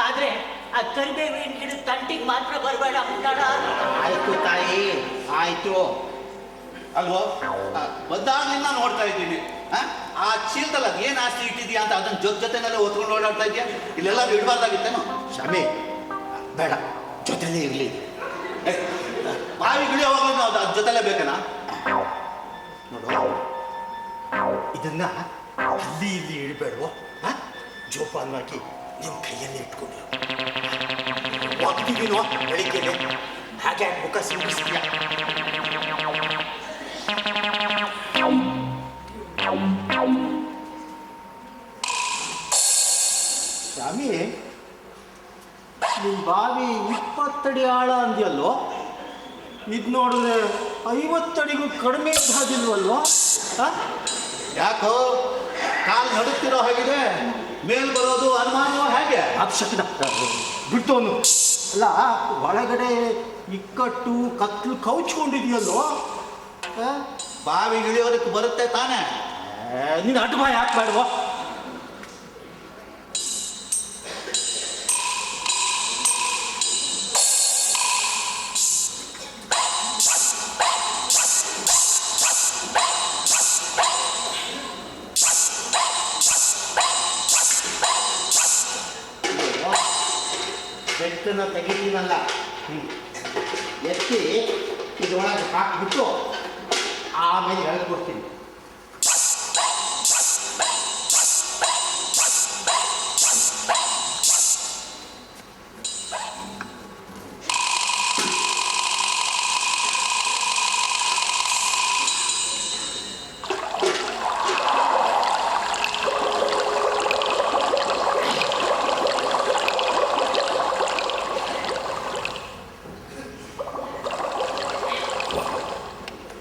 ಆದ್ರೆ ಆ ಕರಿಬೇವಿನ ಗಿಡದ ತಂಟಿಗೆ ಮಾತ್ರ ಬರಬೇಡ ಮುಟ್ಟಾಡ. ಆಯ್ತು ತಾಯಿ, ಆಯ್ತು. ಅಲ್ವೋ, ಬಂದಾಗ್ಲಿಂದ ನೋಡ್ತಾ ಇದ್ದೀನಿ. ಆ ಚೀಲದಲ್ಲಿ ಅದು ಏನು ಆಸ್ತಿ ಇಟ್ಟಿದ್ಯಾ ಅಂತ ಅದನ್ನ ಜೊತೆನಲ್ಲೇ ಹೊತ್ಕೊಂಡು ಓಡಾಡ್ತಾ ಇದೆಯಾ? ಇಲ್ಲೆಲ್ಲ ಇಡಬಾರ್ದಾಗಿತ್ತೇನೋ? ಶಾಮಿ, ಬೇಡ, ಜೊತೆಲೇ ಇರಲಿ. ಬಾವಿ ಗಿಳಿಯೋವಾಗಲೂ ಅದು ಅದ್ರ ಜೊತೆಲೇ ಬೇಕನಾ? ನೋಡು, ಇದನ್ನ ಅಲ್ಲಿ ಇಲ್ಲಿ ಇಡಬೇಡವೋ, ಜೋಪಾನವಾಗಿ ನಿನ್ನ ಕೈಯಲ್ಲಿ ಇಟ್ಕೊಂಡು ಹೋಗ್ತಿದ್ದೀನೋ ಬೆಳಿಗ್ಗೆ. ಹಾಗೆ ಮುಖ ಸಿಂಗಿಸ್ತೀಯ. ಸ್ವಾಮಿ, ನಿನ್ನ ಬಾವಿ 20 ಅಡಿ ಆಳ ಅಂದ್ಯಲ್ಲೋ, ಇದು ನೋಡಿದ್ರೆ 50 ಅಡಿಗೂ ಕಡಿಮೆ ಆದಿಲ್ವಲ್ವೋ? ಯಾಕೋ ಕಾಲು ನಡುತ್ತಿರೋ ಹಾಗಿದೆ, ಮೇಲ್ ಬರೋದು ಅನುಮಾನವೋ ಹೇಗೆ? ಅಪ್ಶಕ್ನ ಬಿಟ್ಟು ಅಲ್ಲ, ಒಳಗಡೆ ಇಕ್ಕಟ್ಟು ಕತ್ಲು ಕೌಚ್ಕೊಂಡಿದೆಯಲ್ಲೋ. ಬಾವಿ ಇಳಿಯೋದಕ್ಕೆ ಬರುತ್ತೆ ತಾನೇ? ನೀನು ಅಡ್ಡ ಬಾಯಿ ಹಾಕ್ಬೇಡವೋ. ಬೆಟ್ಟನ್ನ ತೆಗಿತೀನಲ್ಲ, ಎತ್ತಿ ಇದರೊಳಗೆ ಹಾಕಿಬಿಟ್ಟು ಆಮೇಲೆ ಹೇಳ್ಕೊಡ್ತೀನಿ.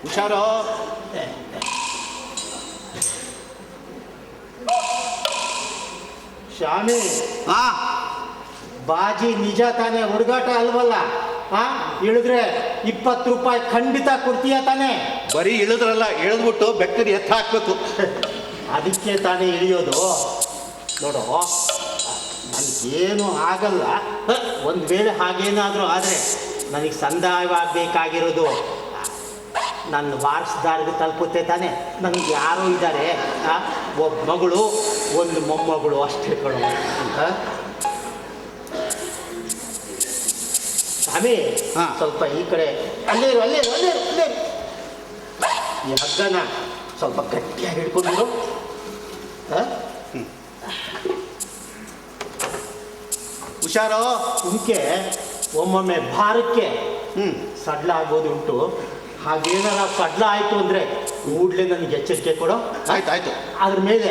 ಹುಷಾರೋ. ಶಾಮಿ, ಬಾಜಿ ನಿಜ ತಾನೇ, ಹುಡುಗಾಟ ಅಲ್ವಲ್ಲ? ಇಳಿದ್ರೆ 20 ರೂಪಾಯಿ ಖಂಡಿತ ಕೊಡ್ತೀಯ ತಾನೇ? ಬರೀ ಇಳಿದ್ರಲ್ಲ, ಇಳಿದ್ಬಿಟ್ಟು ಬೆಕ್ಕರಿ ಎತ್ತ ಹಾಕ್ಬೇಕು. ಅದಕ್ಕೆ ತಾನೇ ಇಳಿಯೋದು. ನೋಡು, ನನಗೇನು ಆಗಲ್ಲ. ಒಂದು ವೇಳೆ ಹಾಗೇನಾದರೂ ಆದರೆ ನನಗೆ ಸಂದಾಯವಾಗಬೇಕಾಗಿರೋದು ನನ್ನ ವಾರಸ್ದಾರಿಗೆ ತಲುಪುತ್ತೆ ತಾನೆ. ನನಗೆ ಯಾರೋ ಇದ್ದಾರೆ, ಒಬ್ಬ ಮಗಳು, ಒಂದು ಮೊಮ್ಮಗಳು ಅಷ್ಟೇ ಕಣೋ. ಸ್ವಾಮಿ, ಸ್ವಲ್ಪ ಈ ಕಡೆ ಅಲ್ಲೇ ಇರು, ಅಲ್ಲೇ ಇರು, ಅಲ್ಲೇ ಇರು, ಅಲ್ಲೇ ಇರು. ಈ ಹಗ್ಗನ ಸ್ವಲ್ಪ ಗಟ್ಟಿಯಾಗಿ ಹಿಡ್ಕೊಂಡಿರು. ಹುಷಾರೋ. ಇದಕ್ಕೆ ಒಮ್ಮೊಮ್ಮೆ ಭಾರಕ್ಕೆ ಸಡ್ಲ ಆಗೋದುಂಟು. ಹಾಗೇನಾರ ಸಡ್ಲ ಆಯಿತು ಅಂದರೆ ಕೂಡಲೇ ನನಗೆ ಎಚ್ಚರಿಕೆ ಕೊಡೋ. ಆಯ್ತು. ಅದ್ರ ಮೇಲೆ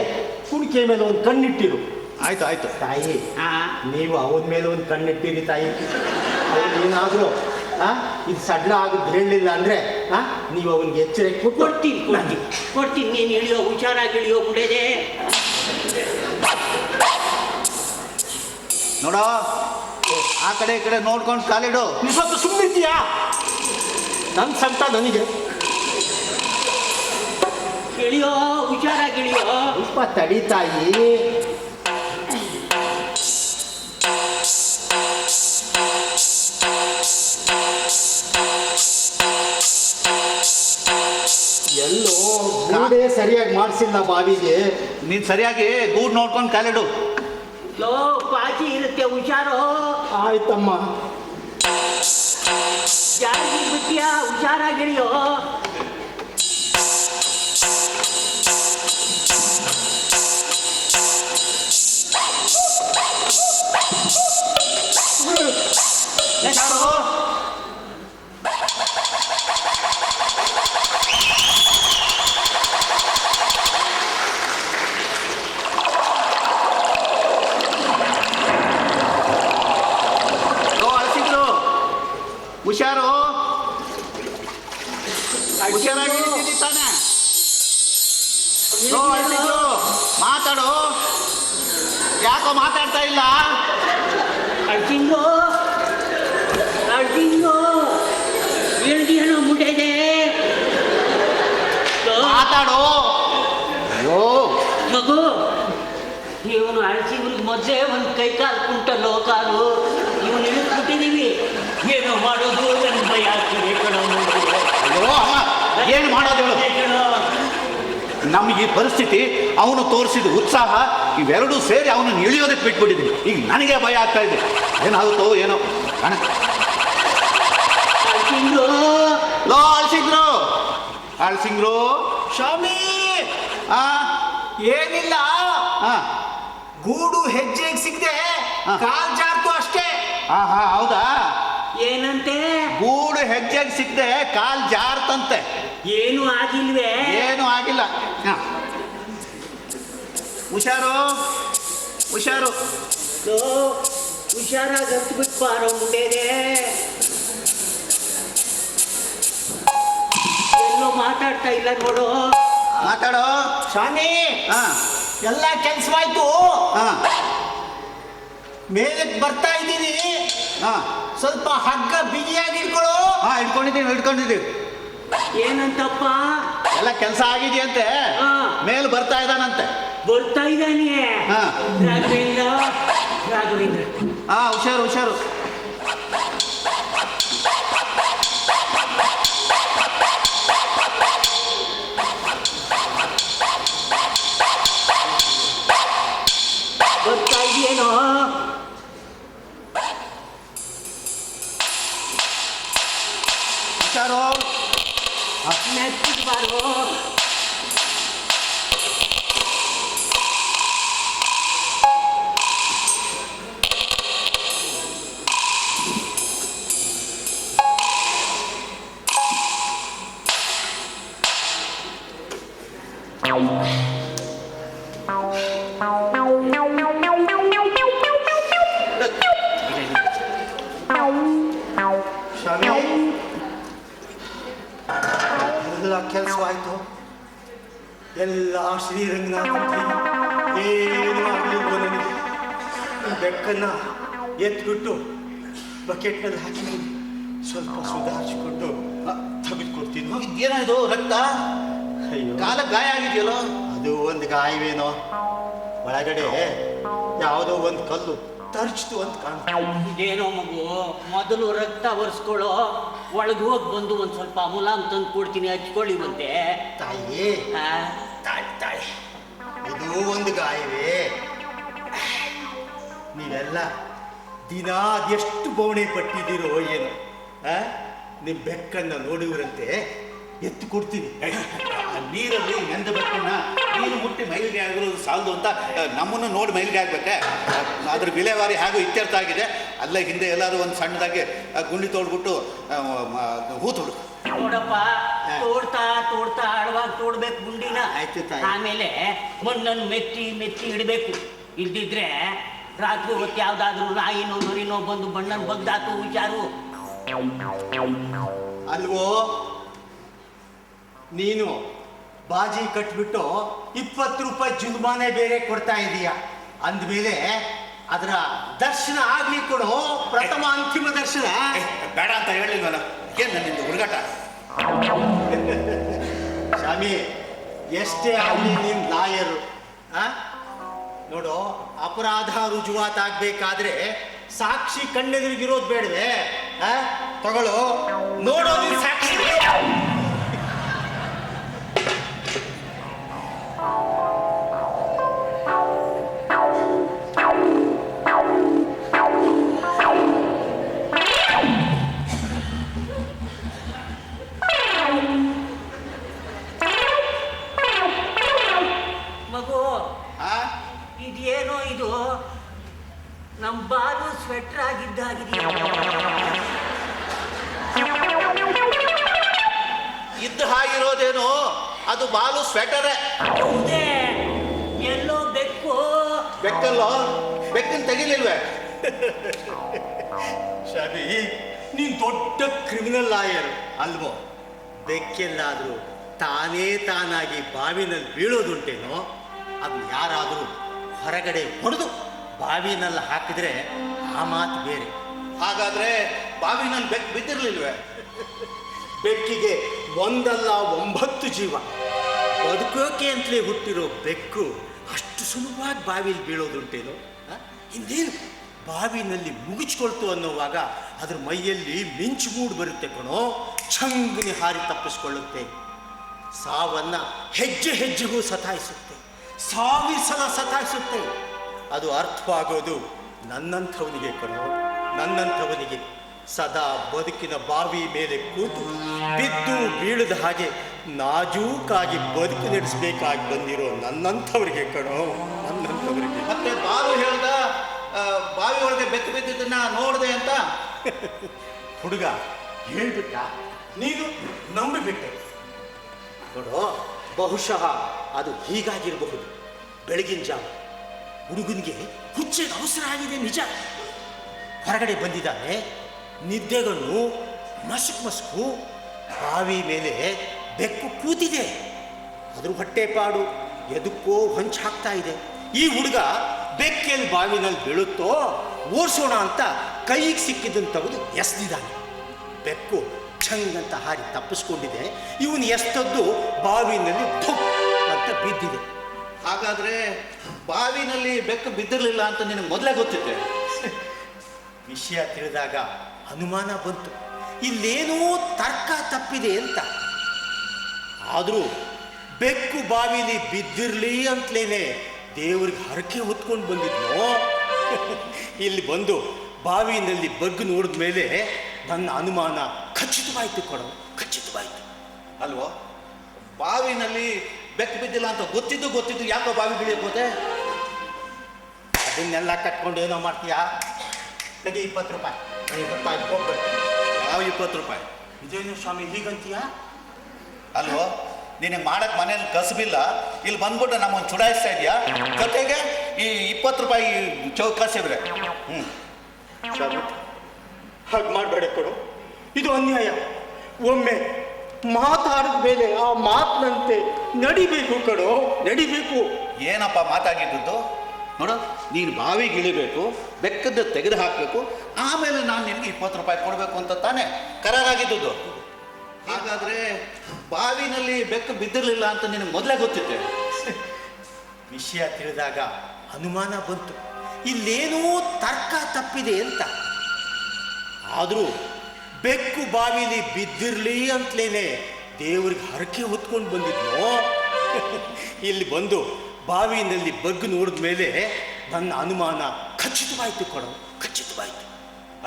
ಕುಣಿಕೆ ಮೇಲೆ ಒಂದು ಕಣ್ಣಿಟ್ಟಿರು. ಆಯ್ತು. ತಾಯಿ, ನೀವು ಅವನ ಮೇಲೆ ಒಂದು ಕಣ್ಣಿಟ್ಟಿರಿ ತಾಯಿ. ಏನಾದರೂ ಇದು ಸಡ್ಲ ಆಗೋದು ಹೇಳಲಿಲ್ಲ ಅಂದರೆ ನೀವು ಅವನಿಗೆ ಎಚ್ಚರಿಕೆ ಕೊಡ್ತೀನಿ. ನೀನು ಇಳಿಯೋ, ಹುಷಾರಾಗಿ ಇಳಿಯೋ ಬಿಡದೆ. ನೋಡೋ, ಆ ಕಡೆ ಈ ಕಡೆ ನೋಡ್ಕೊಂಡು ಕಾಲಿಡು. ನೀವು ಸ್ವಲ್ಪ ಸುಮ್ಮನಿದ್ದೀಯಾ? ನನ್ನ ಸಂತ ನನಗೆ. ಇಳಿಯೋ, ಹುಷಾರಾಗಿ ಇಳಿಯೋ. ಸ್ವಲ್ಪ ತಡಿ ತಾಯಿ. ಎಲ್ಲೋ ಗೂಡೆ ಸರಿಯಾಗಿ ಮಾಡಿಸಿಲ್ಲ ಬಾವಿಗೆ. ನೀನ್ ಸರಿಯಾಗಿ ಗೂಡ್ ನೋಡ್ಕೊಂಡು ಕಾಲಿಡು. ಲೋ, ಪಾಚಿ ಇರುತ್ತೆ, ಹುಷಾರೋ. ಆಯ್ತಮ್ಮ. ಜಾರಿಗೆ ಬಿಟ್ಟಿಯಾ, ಹುಷಾರಾಗಿ ಇಳಿಯೋ. ಹುಷಾರು. ಲೋ ಅಳ್ಸಿದ್ರು, ಮಾತಾಡು. ಯಾಕೋ ಮಾತಾಡ್ತಾ ಇಲ್ಲ? ಅಳ್ಸಿಂಗು ಅಳ್ಸಿಂಗು ಹೇಳ್ದಿಯೇನೋ ಮುಟ್ಟಿದೆ. ಮಾತಾಡು. ಅಯ್ಯೋ ಮಗು, ಇವನು ಅಳ್ಸಿಂಗ್ರಿಗೆ ಮೊದಲೇ ಒಂದು ಕೈ ಕಾಲು ಕುಂಟಲ್ಲೋ ಕಾಲು. ಇವನು ಇಳಿಸ್ಬಿಟ್ಟಿದೀವಿ. ಏನೋ ಮಾಡೋದು ನನ್ನ ಭಯ ಆಗ್ತಿದೆ ಕಣೋ ಮಗು. ಅಯ್ಯೋ ಅಮ್ಮ, ಏನು ಮಾಡೋದು ಹೇಳು? ಕಣೋ. ನಮಗೆ ಈ ಪರಿಸ್ಥಿತಿ, ಅವನು ತೋರಿಸಿದ ಉತ್ಸಾಹ ಇವೆರಡೂ ಸೇರಿ ಅವನನ್ನು ಇಳಿಯೋದಕ್ಕೆ ಬಿಟ್ಬಿಟ್ಟಿದ್ದೀನಿ. ಈಗ ನನಗೆ ಭಯ ಆಗ್ತಾ ಇದೆ. ಏನಾಗುತ್ತೋ ಏನೋ ಕಾಣ. ಅಳ್ಸಿಂಗು ಲೋ ಅಳ್ಸಿದ್ರು, ಅಳ್ಸಿಂಗ್ರು. ಸ್ವಾಮಿ, ಆ ಏನಿಲ್ಲ, ಆ ಗೂಡು ಹೆಜ್ಜೆಗೆ ಸಿಗದೆ ಹಾ. ಕಾಲ್ ಜಾರ್ತು ಅಷ್ಟೇ. ಹಾ ಹೌದಾ? ಏನಂತೆ? ಗೂಡು ಹೆಜ್ಜೆಗೆ ಸಿಕ್ಕದೆ ಕಾಲ್ ಜಾರ್ತಂತೆ. ಏನು ಆಗಿಲ್ವೇ? ಏನು ಆಗಿಲ್ಲ. ಹ. ಹುಷಾರು ಹುಷಾರು. ಲೋ, ಹುಷಾರಾಗಿ ಹತ್ಬಿಟ್ಟು ಬಾರೋ ಮುಂಡೆದೆ. ಎಲ್ಲೋ ಮಾತಾಡ್ತಾ ಇಲ್ಲ ನೋಡು. ಮಾತಾಡೋ. ಸ್ವಾಮಿ, ಹಾ ಎಲ್ಲ ಕೆಲ್ಸವಾಯ್ತು. ಹಾ ಮೇಲಕ್ಕೆ ಬರ್ತಾ ಇದ್ದೀನಿ. ಹಾ ಸ್ವಲ್ಪ ಹಗ್ಗ ಬಿಗಿಯಾಗಿ ಇಟ್ಕೊಳ್ಳೋ. ಹಾ ಇಟ್ಕೊಂಡಿದ್ದೀವಿ. ಏನಂತಪ್ಪ? ಎಲ್ಲ ಕೆಲಸ ಆಗಿದೆಯಂತೆ. ಹಾ. ಮೇಲ್ ಬರ್ತಾ ಇದ್ದಾನಂತೆ. ಬರ್ತಾ ಇದ್ದಾನೆ. ಹಾ. ರಾಘವೇಂದ್ರ ಹಾ ಹುಷಾರು. ಬರ್ತಾ ಇದೆಯೇನೋ? ಹುಷಾರು. ಮೆತ್ತಿಗೆ ಬಾರೋ. ಸ್ವಾಮಿ, ಎಲ್ಲ ಕೆಲಸವಾಯ್ತು. ಎಲ್ಲ ಶ್ರೀರಂಗನಾಥ ಏನು ಆಗಲಿಲ್ಲ ನನಗೆ. ಬೆಕ್ಕನ್ನ ಎತ್ಬಿಟ್ಟು ಬಕೆಟ್ನಲ್ಲಿ ಹಾಕಿ ಸ್ವಲ್ಪ ಸುಧಾರಿಸಿಕೊಟ್ಟು ತೆಗೆದುಕೊಡ್ತೀನಿ. ಏನಾಯ್ತು? ರಕ್ತ? ಅಯ್ಯೋ, ಕಾಲಕ್ಕೆ ಗಾಯ ಆಗಿದೆಯಲ್ಲೋ? ಅದು ಒಂದು ಗಾಯವೇನೋ. ಒಳಗಡೆ ಯಾವುದೋ ಒಂದು ಕಲ್ಲು ತರ್ಚಿತು ಅಂತ ಕಾಣ್ತಾ. ಇದೇನೋ ಮಗು, ಮೊದಲು ರಕ್ತ ಒರೆಸ್ಕೊಳ್ಳೋ. ಒಳಗೆ ಹೋಗಿ ಬಂದು ಒಂದು ಸ್ವಲ್ಪ ಮುಲಾಮ್ ತಂದು ಕೊಡ್ತೀನಿ, ಹಚ್ಕೊಳ್ಳಿ ಬಂದೆ. ತಾಯಿ, ಆ? ತಾಯಿ, ಇದು ಒಂದು ಗಾಯವೇ. ನೀವೆಲ್ಲ ದಿನ ಅದೆಷ್ಟು ಬವಣೆ ಪಟ್ಟಿದ್ದೀರೋ ಏನು. ನಿಮ್ಮ ಬೆಕ್ಕನ್ನ ನೋಡುವರಂತೆ ಎತ್ತು ಕೊಡ್ತೀನಿ. ಆ ನೀರಲ್ಲಿ ನೆಂದ ಬೆಕ್ಕನ್ನ ನೀನು ಮುಟ್ಟಿ ಮೈಲಿಗೆ ಆಗಿರೋದು ಸಾಲದು ಅಂತ ನಮ್ಮನ್ನು ನೋಡಿ ಮೈಲಿಗೆ ಆಗ್ಬೇಕೆ? ಅದ್ರ ವಿಲೇವಾರಿ ಹಾಗೂ ಇತ್ಯರ್ಥ ಆಗಿದೆ. ಅಲ್ಲೇ ಹಿಂದೆ ಎಲ್ಲರೂ ಒಂದು ಸಣ್ಣದಾಗಿ ಗುಂಡಿ ತೋಡ್ಬಿಟ್ಟು ಹೂತು ಹುಡುಕು. ನೋಡಪ್ಪ, ತೋಡ್ತಾ ಆಳವಾಗಿ ತೋಡ್ಬೇಕು ಗುಂಡಿನ. ಆಯ್ತು ತಾಯಿ. ಆಮೇಲೆ ಮಣ್ಣನ್ನು ಮೆತ್ತಿ ಇಡಬೇಕು. ಇಲ್ದಿದ್ರೆ ರಾತ್ರಿ ಹೊತ್ತು ಯಾವ್ದಾದ್ರು ನಾಯಿನೋ ನರಿನೋ ಬಂದು ಬಣ್ಣನ ಬಗ್ದಾಕು. ಹುಷಾರು. ಅಲ್ವೋ, ನೀನು ಬಾಜಿ ಕಟ್ಬಿಟ್ಟು 20 ರೂಪಾಯಿ ಜುಲ್ಮಾನೆ ಬೇರೆ ಕೊಡ್ತಾ ಇದೀಯ. ಅಂದಮೇಲೆ ಅದರ ದರ್ಶನ ಆಗ್ಲಿ ಕೊಡು. ಪ್ರಥಮ ಅಂತಿಮ ದರ್ಶನ. ಬೇಡ ಅಂತ ಹೇಳಿಲ್ವಲ್ಲ, ಏನು ನನ್ನಿಂದ ಹುಡುಗಾಟ? ಸ್ವಾಮಿ, ಎಷ್ಟೇ ಆಗಲಿ ನಿಮ್ಮ ಲಾಯರು. ನೋಡು, ಅಪರಾಧ ರುಜುವಾತಾಗಬೇಕಾದ್ರೆ ಸಾಕ್ಷಿ ಕಣ್ಣೆದುರಿಗಿರೋದು ಬೇಡವೆ? ತಗೊಳ್ಳೋ, ನೋಡೋದು ಸಾಕ್ಷಿ. ಮಗು, ಇದೇನೋ ಇದು ನಮ್ಮ ಬಾಲು ಸ್ವೆಟರ್ ಆಗಿದ್ದಾಗಿದೆಯಾ? ಇದ್ದ ಹಾಗಿರೋದೇನು, ಅದು ಬಾಲು ಸ್ವೆಟರೇ. ಹೌದೇ? ಎಲ್ಲೋ ಬೆಕ್ಕು. ಬೆಕ್ಕಲ್ಲೋ? ಬೆಕ್ಕನ್ನು ತೆಗಿಲಿಲ್ವೇ? ಶಾದಿ, ನೀನ್ ದೊಡ್ಡ ಕ್ರಿಮಿನಲ್ ಲಾಯರ್ ಅಲ್ವೋ? ಬೆಕ್ಕೆಲ್ಲಾದ್ರೂ ತಾನೇ ತಾನಾಗಿ ಬಾವಿನಲ್ಲಿ ಬೀಳೋದುಂಟೇನೋ ಅದು ಯಾರಾದರೂ ಹೊರಗಡೆ ಹೊಡೆದು ಬಾವಿನಲ್ಲಿ ಹಾಕಿದ್ರೆ ಆ ಮಾತು ಬೇರೆ. ಹಾಗಾದ್ರೆ ಬಾವಿನಲ್ಲಿ ಬೆಕ್ಕು ಬಿದ್ದಿರ್ಲಿಲ್ವೇ? ಬೆಕ್ಕಿಗೆ ಒಂದಲ್ಲ 9 ಜೀವ. ಬದುಕೋಕೆ ಅಂತಲೇ ಹುಟ್ಟಿರೋ ಬೆಕ್ಕು ಅಷ್ಟು ಸುಲಭವಾಗಿ ಬಾವಿಲಿ ಬೀಳೋದುಂಟೇನೋ? ಇನ್ನೇನು ಬಾವಿನಲ್ಲಿ ಮುಗಿಸ್ಕೊಳ್ತು ಅನ್ನೋವಾಗ ಅದ್ರ ಮೈಯಲ್ಲಿ ಮಿಂಚು ಮೂಡ್ ಬರುತ್ತೆ ಕಣೋ, ಚಂಗನೆ ಹಾರಿ ತಪ್ಪಿಸ್ಕೊಳ್ಳುತ್ತೆ. ಸಾವನ್ನ ಹೆಜ್ಜೆ ಹೆಜ್ಜೆಗೂ ಸತಾಯಿಸುತ್ತೆ, 1000 ಸಲ ಸತಾಯಿಸುತ್ತೆ. ಅದು ಅರ್ಥವಾಗೋದು ನನ್ನಂಥವನಿಗೆ ಕಣೋ, ನನ್ನಂಥವನಿಗೆ. ಸದಾ ಬದುಕಿನ ಬಾವಿ ಮೇಲೆ ಕೂತು ಬಿದ್ದು ಬೀಳದ ಹಾಗೆ ನಾಜೂಕಾಗಿ ಬದುಕು ನಡೆಸಬೇಕಾಗಿ ಬಂದಿರೋ ನನ್ನಂಥವ್ರಿಗೆ ಕಣೋ, ನನ್ನಂಥವರಿಗೆ. ಮತ್ತೆ ಬಾಲು ಹೇಳ್ದ ಬಾವಿ ಒಳಗೆ ಬೆಕ್ಕು ಬಿದ್ದಿದ್ದನ್ನ ನೋಡಿದೆ ಅಂತ ಹುಡುಗ ಹೇಳ್ಬಿಟ್ಟ, ನೀನು ನಂಬಿಬಿಟ್ಟೆ. ನೋಡೋ, ಬಹುಶಃ ಅದು ಹೀಗಾಗಿರಬಹುದು. ಬೆಳಗಿನ ಜಾವ ಹುಡುಗನಿಗೆ ಹುಚ್ಚೆಗೆ ಅವಸರ ಆಗಿದೆ ನಿಜ. ಹೊರಗಡೆ ಬಂದಿದ್ದಾನೆ, ನಿದ್ದೆಗಣ್ಣು ಮಸುಕು ಬಾವಿ ಮೇಲೆ ಬೆಕ್ಕು ಕೂತಿದೆ. ಅದ್ರ ಹೊಟ್ಟೆಪಾಡು ಎದಕ್ಕೋ ಹೊಂಚು ಹಾಕ್ತಾ ಇದೆ. ಈ ಹುಡುಗ ಬೆಕ್ಕೆಲ್ಲಿ ಬಾವಿನಲ್ಲಿ ಬೀಳುತ್ತೋ ಓಡಿಸೋಣ ಅಂತ ಕೈಗೆ ಸಿಕ್ಕಿದ್ದನ್ನು ತೆಗೆದು ಎಸ್ದಿದ್ದಾನೆ. ಬೆಕ್ಕು ಛಂಗಂತ ಹಾರಿ ತಪ್ಪಿಸ್ಕೊಂಡಿದೆ. ಇವನು ಎಸ್ತದ್ದು ಬಾವಿನಲ್ಲಿ ಧುಪ್ ಅಂತ ಬಿದ್ದಿದೆ. ಹಾಗಾದ್ರೆ ಬಾವಿನಲ್ಲಿ ಬೆಕ್ಕು ಬಿದ್ದಿರಲಿಲ್ಲ ಅಂತ ನಿನಗೆ ಮೊದಲೇ ಗೊತ್ತಿತ್ತೆ? ವಿಷಯ ತಿಳಿದಾಗ ಅನುಮಾನ ಬಂತು, ಇಲ್ಲೇನೋ ತರ್ಕ ತಪ್ಪಿದೆ ಅಂತ. ಆದರೂ ಬೆಕ್ಕು ಬಾವಿಲಿ ಬಿದ್ದಿರಲಿ ಅಂತಲೇನೆ ದೇವ್ರಿಗೆ ಹರಕೆ ಹೊತ್ಕೊಂಡು ಬಂದಿದ್ನೋ. ಇಲ್ಲಿ ಬಂದು ಬಾವಿನಲ್ಲಿ ಬಗ್ಗು ನೋಡಿದ ಮೇಲೆ ನನ್ನ ಅನುಮಾನ ಖಚಿತವಾಯಿತು ಕಣೋ, ಖಚಿತವಾಯಿತು. ಅಲ್ವೋ? ಬಾವಿನಲ್ಲಿ ಬೆಕ್ಕು ಬಿದ್ದಿಲ್ಲ ಅಂತ ಗೊತ್ತಿದ್ದು ಯಾಕೋ ಬಾವಿ ಬೀಳಕೋತೆ? ಅದನ್ನೆಲ್ಲ ಕಟ್ಕೊಂಡು ಏನೋ ಮಾಡ್ತೀಯಾ? ತೆಗೆ 20 ರೂಪಾಯಿ. 50 ರೂಪಾಯಿ ಹೋಗ್ಬೇಕು. ಯಾವ 20 ರೂಪಾಯಿ? ಇದೇನು ಸ್ವಾಮಿ ಹೀಗಂತೀಯಾ? ಅಲ್ವೋ, ನಿನಗೆ ಮಾಡಕ್ ಮನೇಲಿ ಕಸಬಿಲ್ಲ, ಇಲ್ಲಿ ಬಂದ್ಬಿಟ್ಟು ನಮ್ಮನ್ನು ಚುಡಾಯಿಸ್ತಾ ಇದೆಯಾ? ಜೊತೆಗೆ ಈ 20 ರೂಪಾಯಿ ಚೌಕಾಸಿವ್ರೆ. ಸ್ವಾಮಿ ಹಾಗೆ ಮಾಡಬೇಡ ಕೊಡು, ಇದು ಅನ್ಯಾಯ. ಒಮ್ಮೆ ಮಾತಾಡಿದ ಮೇಲೆ ಆ ಮಾತಿನಂತೆ ನಡಿಬೇಕು ಕಣೋ, ನಡಿಬೇಕು. ಏನಪ್ಪ ಮಾತಾಗಿದ್ದು? ನೋಡು, ನೀನು ಬಾವಿಗೆ ಇಳಿಬೇಕು, ಬೆಕ್ಕದ್ದು ತೆಗೆದು ಹಾಕಬೇಕು, ಆಮೇಲೆ ನಾನು ನಿನಗೆ 20 ರೂಪಾಯಿ ಕೊಡಬೇಕು ಅಂತ ತಾನೇ ಕರಾರಾಗಿದ್ದು. ಹಾಗಾದ್ರೆ ಬಾವಿನಲ್ಲಿ ಬೆಕ್ಕು ಬಿದ್ದಿರಲಿಲ್ಲ ಅಂತ ನಿನಗೆ ಮೊದಲೇ ಗೊತ್ತಿತ್ತೆ? ವಿಷಯ ತಿಳಿದಾಗ ಅನುಮಾನ ಬಂತು, ಇಲ್ಲೇನೋ ತರ್ಕ ತಪ್ಪಿದೆ ಅಂತ. ಆದರೂ ಬೆಕ್ಕು ಬಾವಿಲಿ ಬಿದ್ದಿರಲಿ ಅಂತಲೇನೆ ದೇವ್ರಿಗೆ ಹರಕೆ ಹೊತ್ಕೊಂಡು ಬಂದಿದ್ನೋ. ಇಲ್ಲಿ ಬಂದು ಬಾವಿನಲ್ಲಿ ಬಗ್ಗು ನೋಡಿದ ಮೇಲೆ ನನ್ನ ಅನುಮಾನ ಖಚಿತವಾಯಿತು ಕಣೋ, ಖಚಿತವಾಯಿತು.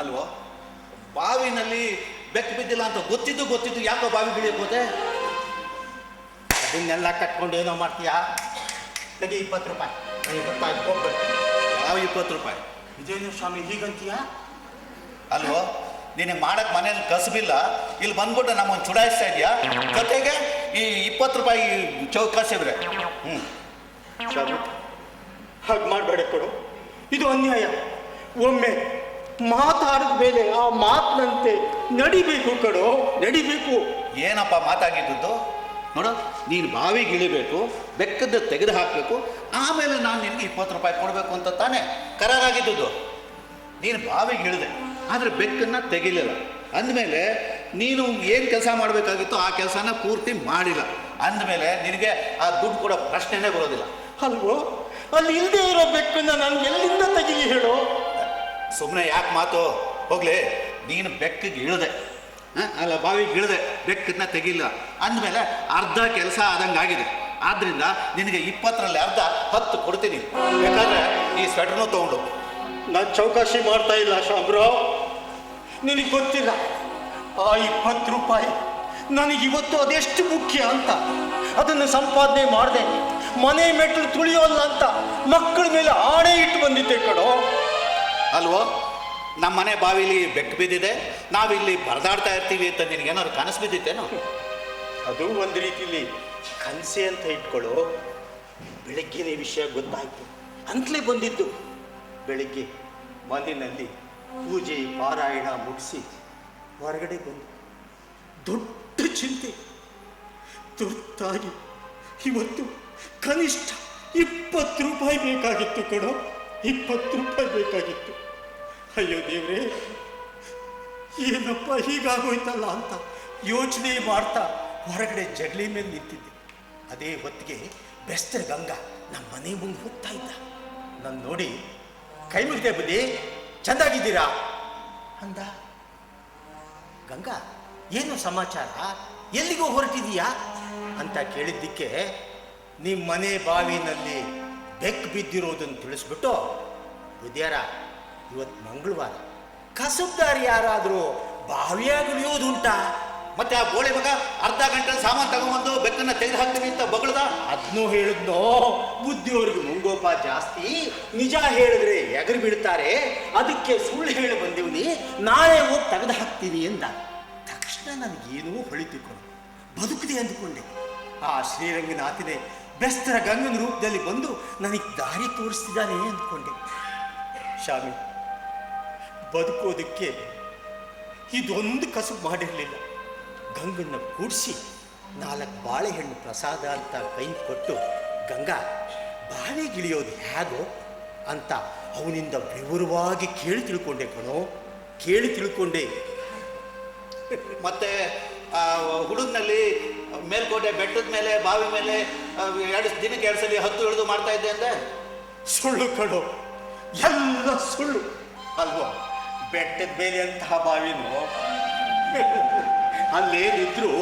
ಅಲ್ವೋ? ಬಾವಿನಲ್ಲಿ ಬೆಕ್ಕು ಬಿದ್ದಿಲ್ಲ ಅಂತ ಗೊತ್ತಿದ್ದು ಯಾಕೋ ಬಾವಿ ಬೀಳಕೋತೆ? ಅದನ್ನೆಲ್ಲ ಕಟ್ಕೊಂಡು ಏನೋ ಮಾಡ್ತೀಯಾ? ತೆಗೆ 20 ರೂಪಾಯಿ. 50 ರೂಪಾಯಿ ಹೋಗ್ಬೇಕು. ಯಾವ 20 ರೂಪಾಯಿ? ಇದೇನು ಸ್ವಾಮಿ ಹೀಗಂತೀಯಾ? ಅಲ್ವೋ, ನಿನಗೆ ಮಾಡಕ್ ಮನೇಲಿ ಕಸಬಿಲ್ಲ, ಇಲ್ಲಿ ಬಂದ್ಬಿಟ್ಟು ನಮ್ಮನ್ನು ಚುಡಾಯಿಸ್ತಾ ಇದೆಯಾ? ಜೊತೆಗೆ ಈ 20 ರೂಪಾಯಿ ಚೌಕಾಸಿವ್ರೆ. ಸ್ವಾಮಿ ಹಾಗೆ ಮಾಡಬೇಡ ಕೊಡು, ಇದು ಅನ್ಯಾಯ. ಒಮ್ಮೆ ಮಾತಾಡಿದ ಮೇಲೆ ಆ ಮಾತಿನಂತೆ ನಡಿಬೇಕು ಕಣೋ, ನಡಿಬೇಕು. ಏನಪ್ಪ ಮಾತಾಗಿದ್ದು? ನೋಡು, ನೀನು ಬಾವಿಗೆ ಇಳಿಬೇಕು, ಬೆಕ್ಕದ್ದು ತೆಗೆದು ಹಾಕಬೇಕು, ಆಮೇಲೆ ನಾನು ನಿನಗೆ 20 ರೂಪಾಯಿ ಕೊಡಬೇಕು ಅಂತ ತಾನೇ ಕರಾರಾಗಿದ್ದು. ನೀನು ಬಾವಿಗೆ ಇಳಿದೆ, ಆದರೆ ಬೆಕ್ಕನ್ನು ತೆಗಿಲಿಲ್ಲ. ಅಂದಮೇಲೆ ನೀನು ಏನು ಕೆಲಸ ಮಾಡಬೇಕಾಗಿತ್ತು ಆ ಕೆಲಸನ ಪೂರ್ತಿ ಮಾಡಿಲ್ಲ. ಅಂದಮೇಲೆ ನಿನಗೆ ಆ ದುಡ್ಡು ಕೊಡೋ ಪ್ರಶ್ನೆನೇ ಬರೋದಿಲ್ಲ. ಅಲ್ವೋ? ಅಲ್ಲಿ ಇಲ್ಲದೆ ಇರೋ ಬೆಕ್ಕನ್ನು ನಾನು ಎಲ್ಲಿಂದ ತೆಗಿಲಿ ಹೇಳೋ? ಸುಮ್ಮನೆ ಯಾಕೆ ಮಾತು? ಹೋಗ್ಲಿ, ನೀನು ಬೆಕ್ಕಿಗೆ ಇಳಿದೆ, ಅಲ್ಲ ಬಾವಿಗೆ ಇಳಿದೆ, ಬೆಕ್ಕನ್ನ ತೆಗಿಲ್ಲ ಅಂದಮೇಲೆ ಅರ್ಧ ಕೆಲಸ ಆದಂಗಾಗಿದೆ. ಆದ್ದರಿಂದ ನಿನಗೆ 20ರಲ್ಲಿ ಅರ್ಧ 10 ಕೊಡ್ತೀನಿ. ಬೇಕಾದ್ರೆ ಈ ಸ್ವೆಟರ್ನೂ ತೊಗೊಂಡು. ನಾನು ಚೌಕಾಶಿ ಮಾಡ್ತಾ ಇಲ್ಲ ಶಾಮ್ರೋ, ನಿನಗೆ ಗೊತ್ತಿಲ್ಲ ಆ 20 ರೂಪಾಯಿ ನನಗಿವತ್ತು ಅದೆಷ್ಟು ಮುಖ್ಯ ಅಂತ. ಅದನ್ನು ಸಂಪಾದನೆ ಮಾಡಿದೆ, ಮನೆ ಮೆಟ್ಟಲು ತುಳಿಯೋಲ್ಲ ಅಂತ ಮಕ್ಕಳ ಮೇಲೆ ಆಣೆ ಇಟ್ಟು ಬಂದಿದ್ದೆ ಕಣೋ. ಅಲ್ವೋ? ನಮ್ಮ ಮನೆ ಬಾವಿಲಿ ಬೆಕ್ಕು ಬಿದ್ದಿದೆ, ನಾವಿಲ್ಲಿ ಬರದಾಡ್ತಾ ಇರ್ತೀವಿ ಅಂತ ನಿನಗೇನಾದ್ರು ಕನಸು ಬಿದ್ದಿತ್ತೇನೋ? ಅದು ಒಂದು ರೀತಿಲಿ ಕನಸೆ ಅಂತ ಇಟ್ಕೊಳ್ಳೋ. ಬೆಳಗ್ಗೆನೇ ವಿಷಯ ಗೊತ್ತಾಯ್ತು ಅಂತಲೇ ಬಂದಿದ್ದು. ಬೆಳಿಗ್ಗೆ ಮನೆಯಲ್ಲಿ ಪೂಜೆ ಪಾರಾಯಣ ಮುಗಿಸಿ ಹೊರಗಡೆ ಬಂದು ದೊಡ್ಡ ಚಿಂತೆ. ತುರ್ತಾಗಿ ಇವತ್ತು ಕನಿಷ್ಠ 20 ರೂಪಾಯಿ ಬೇಕಾಗಿತ್ತು ಕಣೋ, 20 ರೂಪಾಯಿ ಬೇಕಾಗಿತ್ತು. ಅಯ್ಯೋ ದೇವ್ರೇ, ಏನಪ್ಪ ಹೀಗಾಗೋಯ್ತಲ್ಲ ಅಂತ ಯೋಚನೆ ಮಾಡ್ತಾ ಹೊರಗಡೆ ಜಗಲಿ ಮೇಲೆ ನಿಂತಿದ್ದೆ. ಅದೇ ಹೊತ್ತಿಗೆ ಬೆಸ್ತರ ಗಂಗಾ ನಮ್ಮ ಮನೆ ಮುಂದೆ ಹೋಗ್ತಾ ಇದ್ದ. ನಾನು ನೋಡಿ ಕೈ ಮುಗಿದೆ ಬುದ್ಧಿ, ಚೆಂದಾಗಿದ್ದೀರಾ ಅಂದ. ಗಂಗಾ, ಏನು ಸಮಾಚಾರ, ಎಲ್ಲಿಗೂ ಹೊರಟಿದೀಯಾ ಅಂತ ಕೇಳಿದ್ದಕ್ಕೆ ನಿಮ್ಮ ಮನೆ ಬಾವಿನಲ್ಲಿ ಬೆಕ್ಕು ಬಿದ್ದಿರೋದನ್ನು ತಿಳಿಸ್ಬಿಟ್ಟು, ಬುದ್ಧಿಯಾರ ಇವತ್ತು ಮಂಗಳವಾರ, ಕಸಬ್ದಾರಿ ಯಾರಾದರೂ ಬಾವಿಯಾಗಿಳಿಯೋದುಂಟಾ? ಮತ್ತೆ ಆ ಗೋಳೆ ಮಗ ಅರ್ಧ ಗಂಟೆ ಸಾಮಾನು ತಗೊಂಬಂದು ಬೆಕ್ಕನ್ನ ತೆಗೆದು ಹಾಕ್ತೀನಿ ಅಂತ ಬಗಳದ. ಅದನ್ನೂ ಹೇಳಿದ್ನೋ, ಬುದ್ಧಿಯವರಿಗೆ ಮುಂಗೋಪ ಜಾಸ್ತಿ, ನಿಜ ಹೇಳಿದ್ರೆ ಎಗರು ಬೀಳ್ತಾರೆ, ಅದಕ್ಕೆ ಸುಳ್ಳು ಹೇಳಿ ಬಂದಿವ್ನಿ, ನಾಳೆ ಹೋಗಿ ತೆಗೆದು ಹಾಕ್ತೀನಿ ಎಂದ. ತಕ್ಷಣ ನನಗೇನೂ ಹೊಳಿತಿಕೊಂಡು ಬದುಕಿದೆ ಅಂದುಕೊಂಡೆ. ಆ ಶ್ರೀರಂಗನಾಥನೇ ಬೆಸ್ತರ ಗಂಗನ ರೂಪದಲ್ಲಿ ಬಂದು ನನಗೆ ದಾರಿ ತೋರಿಸ್ತಿದ್ದಾನೆ ಅಂದ್ಕೊಂಡೆ. ಶಾಮಿ, ಬದುಕೋದಕ್ಕೆ ಇದೊಂದು ಕಸುಬು ಮಾಡಿರಲಿಲ್ಲ. ಗಂಗನ್ನ ಕೂಡಿಸಿ 4 ಬಾಳೆಹಣ್ಣು ಪ್ರಸಾದ ಅಂತ ಕೈ ಕೊಟ್ಟು, ಗಂಗಾ ಬಾವಿಗಿಳಿಯೋದು ಹೇಗೋ ಅಂತ ಅವನಿಂದ ವಿವರವಾಗಿ ಕೇಳಿ ತಿಳ್ಕೊಂಡೆ ಕಣೋ, ಕೇಳಿ ತಿಳ್ಕೊಂಡೆ. ಮತ್ತೆ ಹುಡುಗನಲ್ಲಿ ಮೇಲ್ಕೋಟೆ ಬೆಟ್ಟದ ಮೇಲೆ ಬಾವಿ ಮೇಲೆ ದಿನಕ್ಕೆ 2 ಸಲ ಹತ್ತು ಇಳಿದು ಮಾಡ್ತಾ ಇದ್ದೆ ಅಂದೆ. ಸುಳ್ಳು ಕಣೋ, ಎಲ್ಲ ಸುಳ್ಳು ಅಲ್ವೋ. ಬೆಟ್ಟದ ಮೇಲೆ ಅಂತಹ ಬಾವಿನೋ, ಅಲ್ಲೇನಿದ್ರು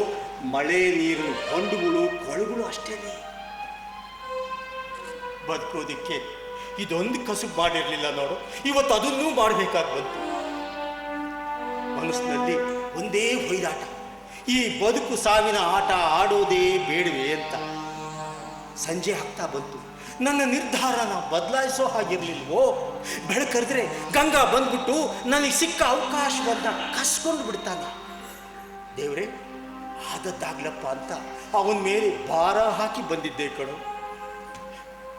ಮಳೆ ನೀರು ಹೊಂಡುಗಳು ಕೊಳಗಳು ಅಷ್ಟೇನೆ. ಬದುಕೋದಿಕ್ಕೆ ಇದೊಂದು ಕಸುಬು ಮಾಡಿರ್ಲಿಲ್ಲ ನೋಡು, ಇವತ್ತು ಅದನ್ನೂ ಮಾಡಬೇಕಾಗಿ ಬಂತು. ಮನಸ್ಸಿನಲ್ಲಿ ಒಂದೇ ಹೊಯ್ದಾಟ, ಈ ಬದುಕು ಸಾವಿನ ಆಟ ಆಡೋದೇ ಬೇಡವೆ ಅಂತ. ಸಂಜೆ ಆಗ್ತಾ ಬಂತು, ನನ್ನ ನಿರ್ಧಾರನ ಬದಲಾಯಿಸೋ ಹಾಗಿರ್ಲಿಲ್ವೋ. ಬೆಳಕರಿದ್ರೆ ಗಂಗಾ ಬಂದ್ಬಿಟ್ಟು ನನಗೆ ಸಿಕ್ಕ ಅವಕಾಶವನ್ನ ಕಸ್ಕೊಂಡು ಬಿಡ್ತಾನೆ. ದೇವ್ರೆ, ಆದದ್ದಾಗ್ಲಪ್ಪ ಅಂತ ಅವನ ಮೇಲೆ ಭಾರ ಹಾಕಿ ಬಂದಿದ್ದೆ ಕಣು.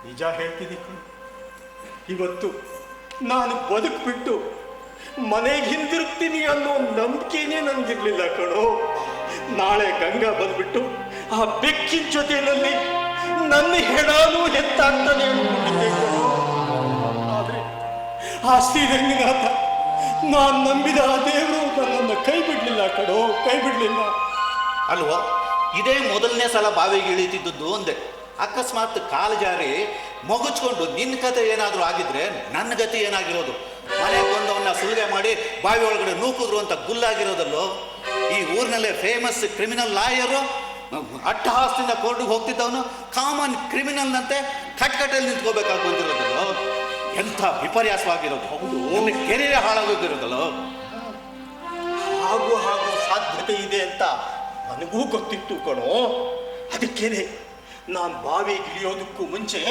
ನಿಜ ಹೇಳ್ತೀನಿ ಕಣು, ಇವತ್ತು ನಾನು ಬದುಕ್ಬಿಟ್ಟು ಮನೆಗೆ ಹಿಂದಿರುಗ್ತೀನಿ ಅನ್ನೋ ನಂಬಿಕೆನೇ ನನಗಿರ್ಲಿಲ್ಲ ಕಣೋ. ನಾಳೆ ಗಂಗಾ ಬಂದ್ಬಿಟ್ಟು ಆ ಬೆಕ್ಕಿನ ಜೊತೆಯಲ್ಲಿ ನನ್ನ ಹೆಣಾನು ಹೆತ್ತಾಗ್ತಾನೆ ಅನ್ಕೊಂಡಿದ್ದೆ ಕಣೋ. ಆದ್ರೆ ಆ ಶ್ರೀರಂಗನಾಥ, ನಾನು ನಂಬಿದ ಆ ದೇವರು ನನ್ನನ್ನು ಕೈ ಬಿಡ್ಲಿಲ್ಲ ಕಣೋ, ಕೈ ಬಿಡ್ಲಿಲ್ಲ. ಅಲ್ವೋ, ಇದೇ ಮೊದಲನೇ ಸಲ ಬಾವಿಗೆ ಇಳಿತಿದ್ದದ್ದು ಒಂದೇ. ಅಕಸ್ಮಾತ್ ಕಾಲು ಜಾರಿ ಮಗುಚ್ಕೊಂಡು ನಿನ್ನ ಕತೆ ಏನಾದರೂ ಆಗಿದ್ರೆ ನನ್ನ ಗತಿ ಏನಾಗಿರೋದು? ಮನೆಗೆ ಬಂದು ಅವನ್ನ ಸುಲಿಗೆ ಮಾಡಿ ಬಾವಿ ಒಳಗಡೆ ನೂಕಿದ್ರು ಅಂತ ಗುಲ್ಲಾಗಿರೋದಲ್ಲೋ. ಈ ಊರಿನಲ್ಲೇ ಫೇಮಸ್ ಕ್ರಿಮಿನಲ್ ಲಾಯರು, ಅಟ್ಟಹಾಸದಿಂದ ಕೋರ್ಟಿಗೆ ಹೋಗ್ತಿದ್ದವನು ಕಾಮನ್ ಕ್ರಿಮಿನಲ್ನಂತೆ ಕಟ್ಕಟ್ಟಲ್ಲಿ ನಿಂತ್ಕೋಬೇಕಾಗಿ ಬಂದಿರೋದಲ್ಲೋ. ಎಂಥ ವಿಪರ್ಯಾಸವಾಗಿರೋದು. ಹೌದು, ಕೆರೆಯೇ ಹಾಳಾಗೋಗಿರೋದಲ್ಲೋ. ಹಾಗೂ ಸಾಧ್ಯತೆ ಇದೆ ಅಂತ ನನಗೂ ಗೊತ್ತಿತ್ತು ಕಣೋ. ಅದಕ್ಕೇನೆ ನಾನು ಬಾವಿಗೆ ಇಳಿಯೋದಕ್ಕೂ ಮುಂಚೆ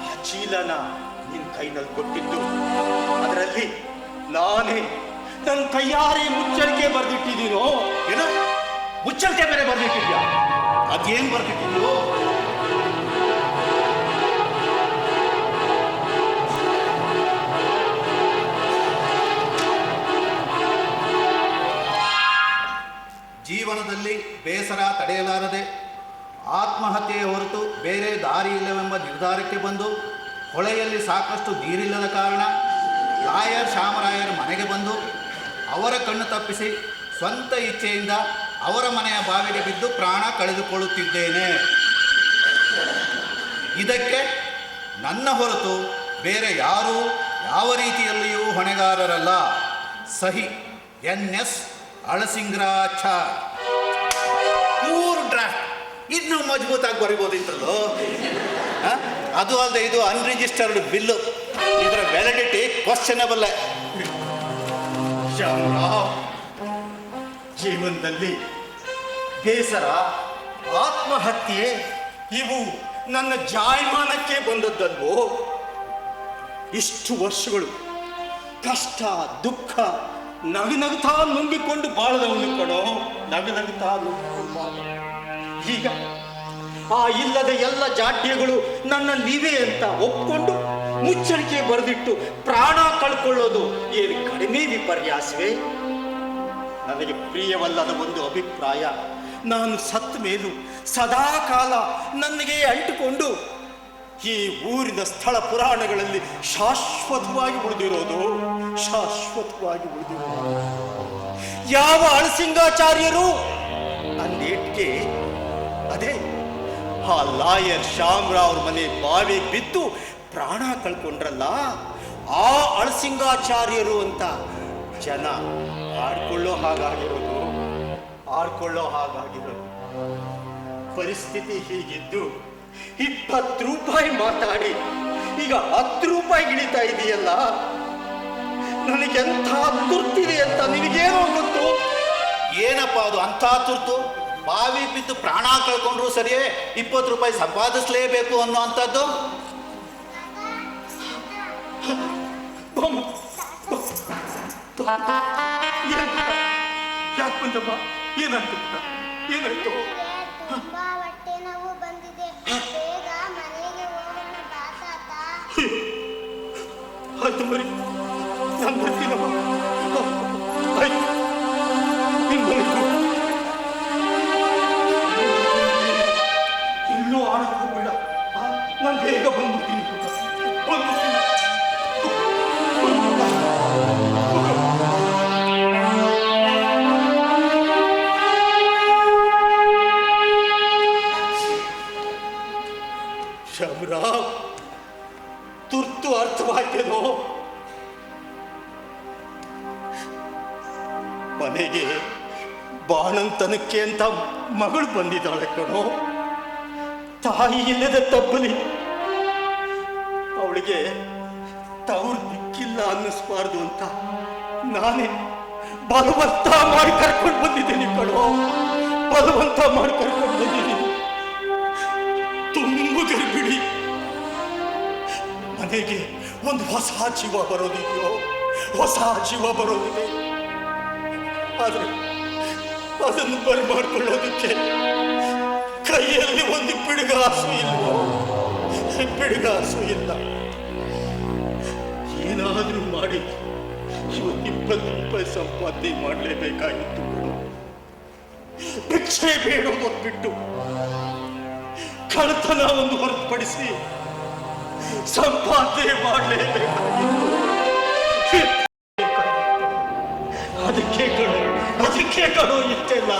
ಆ ಚೀಲನ ನಿನ್ನ ಕೈನಲ್ಲಿ ಕೊಟ್ಟಿದ್ದು. ಅದರಲ್ಲಿ ನಾನೇ ನನ್ನ ಕೈಯಾರೆ ಮುಚ್ಚಳಿಕೆ ಬರೆದಿಟ್ಟಿದ್ದೀನೋ. ಏನೋ ಮುಚ್ಚಳಿಕೆ ಬೇರೆ ಬರ್ದಿಟ್ಟಿದ್ಯಾ? ಅದೇನು ಬರ್ದಿಟ್ಟಿದ್ದು? ಜೀವನದಲ್ಲಿ ಬೇಸರ ತಡೆಯಲಾರದೆ ಆತ್ಮಹತ್ಯೆಯ ಹೊರತು ಬೇರೆ ದಾರಿ ಇಲ್ಲವೆಂಬ ನಿರ್ಧಾರಕ್ಕೆ ಬಂದು ಹೊಳೆಯಲ್ಲಿ ಸಾಕಷ್ಟು ನೀರಿಲ್ಲದ ಕಾರಣ ಲಾಯರ್ ಶ್ಯಾಮರಾಯರ ಮನೆಗೆ ಬಂದು ಅವರ ಕಣ್ಣು ತಪ್ಪಿಸಿ ಸ್ವಂತ ಇಚ್ಛೆಯಿಂದ ಅವರ ಮನೆಯ ಬಾವಿಗೆ ಬಿದ್ದು ಪ್ರಾಣ ಕಳೆದುಕೊಳ್ಳುತ್ತಿದ್ದೇನೆ. ಇದಕ್ಕೆ ನನ್ನ ಹೊರತು ಬೇರೆ ಯಾರೂ ಯಾವ ರೀತಿಯಲ್ಲಿಯೂ ಹೊಣೆಗಾರರಲ್ಲ. ಸಹಿ NS ಅಳಸಿಂಗ್ರಾಚಾರ್. 3 ಡ್ರಾಫ್ಟ್ ಇನ್ನೂ ಮಜಬೂತಾಗಿ ಬರಿಬೋದಿತ್ತಲ್ಲೋ. ಅದು ಅಲ್ಲದೆ ಇದು ಅನ್ರಿಜಿಸ್ಟರ್ಡ್ ಬಿಲ್ಲು. ಇದರ ವ್ಯಾಲಿಡಿಟಿ ಕ್ವಶನಬಲ್. ಜೀವನದಲ್ಲಿ ಬೇಸರ, ಆತ್ಮಹತ್ಯೆ ಇವು ನನ್ನ ಜಾಯಮಾನಕ್ಕೆ ಬಂದದ್ದಲ್ವೋ. ಇಷ್ಟು ವರ್ಷಗಳು ಕಷ್ಟ ದುಃಖ ನಗುತ್ತಾ ನುಂಗಿಕೊಂಡು ಬಾಳದವನು ಕಣೋ, ನಗುತ್ತಾ ನುಂಗಿಕೊಂಡು ಬಾಳ. ಈಗ ಆ ಇಲ್ಲದ ಎಲ್ಲ ಜಾಡ್ಯಗಳು ನನ್ನ ನೀವೇ ಅಂತ ಒಪ್ಕೊಂಡು ಮುಚ್ಚಳಿಕೆ ಬರೆದಿಟ್ಟು ಪ್ರಾಣ ಕಳ್ಕೊಳ್ಳೋದು ಏನು ಕಡಿಮೆ ವಿಪರ್ಯಾಸವೇ? ನನಗೆ ಪ್ರಿಯವಲ್ಲದ ಒಂದು ಅಭಿಪ್ರಾಯ, ನಾನು ಸತ್ತ ಮೇಲೂ ಸದಾ ಕಾಲ ನನಗೆ ಅಂಟಿಕೊಂಡು ಈ ಊರಿನ ಸ್ಥಳ ಪುರಾಣಗಳಲ್ಲಿ ಶಾಶ್ವತವಾಗಿ ಉಳಿದಿರೋದು. ಯಾವ ಅಳಸಿಂಗಾಚಾರ್ಯರು ಅಂದೇಟ್ಗೆ ಅದೇ ಆ ಲಾಯರ್ ಶ್ಯಾಮರಾವ್ ಅವ್ರ ಮನೆ ಬಾವಿಗೆ ಬಿದ್ದು ಪ್ರಾಣ ಕಳ್ಕೊಂಡ್ರಲ್ಲ, ಆ ಅಳಸಿಂಗಾಚಾರ್ಯರು ಅಂತ ಜನ ಆಡ್ಕೊಳ್ಳೋ ಹಾಗಾಗಿರೋದು. ಪರಿಸ್ಥಿತಿ ಹೀಗಿದ್ದು 20 ರೂಪಾಯಿ ಮಾತಾಡಿ ಈಗ 10 ರೂಪಾಯಿ ಇಳಿತಾ ಇದೆಯಲ್ಲ, ನನಗೆಂಥ ತುರ್ತಿದೆ ಅಂತ ನಿನಗೇನೋ ಗೊತ್ತು? ಏನಪ್ಪ ಅದು ಅಂಥ ತುರ್ತು? ಬಾವಿ ಬಿದ್ದು ಪ್ರಾಣ ಕಳ್ಕೊಂಡ್ರು ಸರಿಯೇ 20 ರೂಪಾಯಿ ಸಂಪಾದಿಸ್ಲೇಬೇಕು ಅನ್ನೋ ಅಂಥದ್ದು? ಯಾಕೆ ಬಂದಮ್ಮ? ಏನಾಯ್ತು? ತುಂಬಾ ಹೊಟ್ಟೆ ನೋವು ಬಂದಿದೆ, ಬೇಗ ಮನೆಗೆ ಹೋಗೋಣ ಬಾ ತಾತ. ಆಯ್ತು ಮರಿ, ನಾನು ಬರ್ತೀನಮ್ಮ. ಆಯ್ತು, ನೀನ್ ಮನೆಗೆ ಹೋಗು. ಇನ್ನೂ ಆಡಕ್ಕೆ ಹೋಗ್ಬೇಡ, ನಾನು ಬೇಗ ಬಂದ್ಬಿಡ್ತೀನಿ. ಶ್ಯಾಮರಾವ್, ತುರ್ತು ಅರ್ಥವಾಯ್ತೇನೋ? ಮನೆಗೆ ಬಾಣಂತನಕ್ಕೆ ಅಂತ ಮಗಳು ಬಂದಿದ್ದಾಳೆ ಕಣೋ. ತಾಯಿ ಇಲ್ಲದ ತಪ್ಪಲಿ ಅವಳಿಗೆ ತವ್ರು ದಿಕ್ಕಿಲ್ಲ ಅನ್ನಿಸ್ಬಾರ್ದು ಅಂತ ನಾನೇ ಬಲವಂತ ಮಾಡಿ ಕರ್ಕೊಂಡು ಬಂದಿದ್ದೀನಿ ಕಣೋ. ತುಂಬ ಗರ್ಭಿಣಿ. ಮನೆಗೆ ಒಂದು ಹೊಸ ಜೀವ ಬರೋದಿದೆ. ಆದ್ರೆ ಅದನ್ನು ಬರಮಾಡ್ಕೊಳ್ಳೋದಕ್ಕೆ ಕೈಯಲ್ಲಿ ಒಂದು ಪಿಡುಗಾಸು ಇಲ್ಲ. ಏನಾದ್ರೂ ಮಾಡಿ ಇವತ್ತು 20 ರೂಪಾಯಿ ಸಂಪಾದನೆ ಮಾಡಲೇಬೇಕಾಗಿತ್ತು. ಭಿಕ್ಷೆ ಬೇಡೋದು ಬಿಟ್ಟು ಕಳ್ತನ ಒಂದು ಹೊರತುಪಡಿಸಿ ಸಂಪಾದನೆ ಮಾಡಲೇಬೇಕಾಗಿತ್ತು. ಅದಕ್ಕೆ ಕಣೋ ಇಷ್ಟೆಲ್ಲ.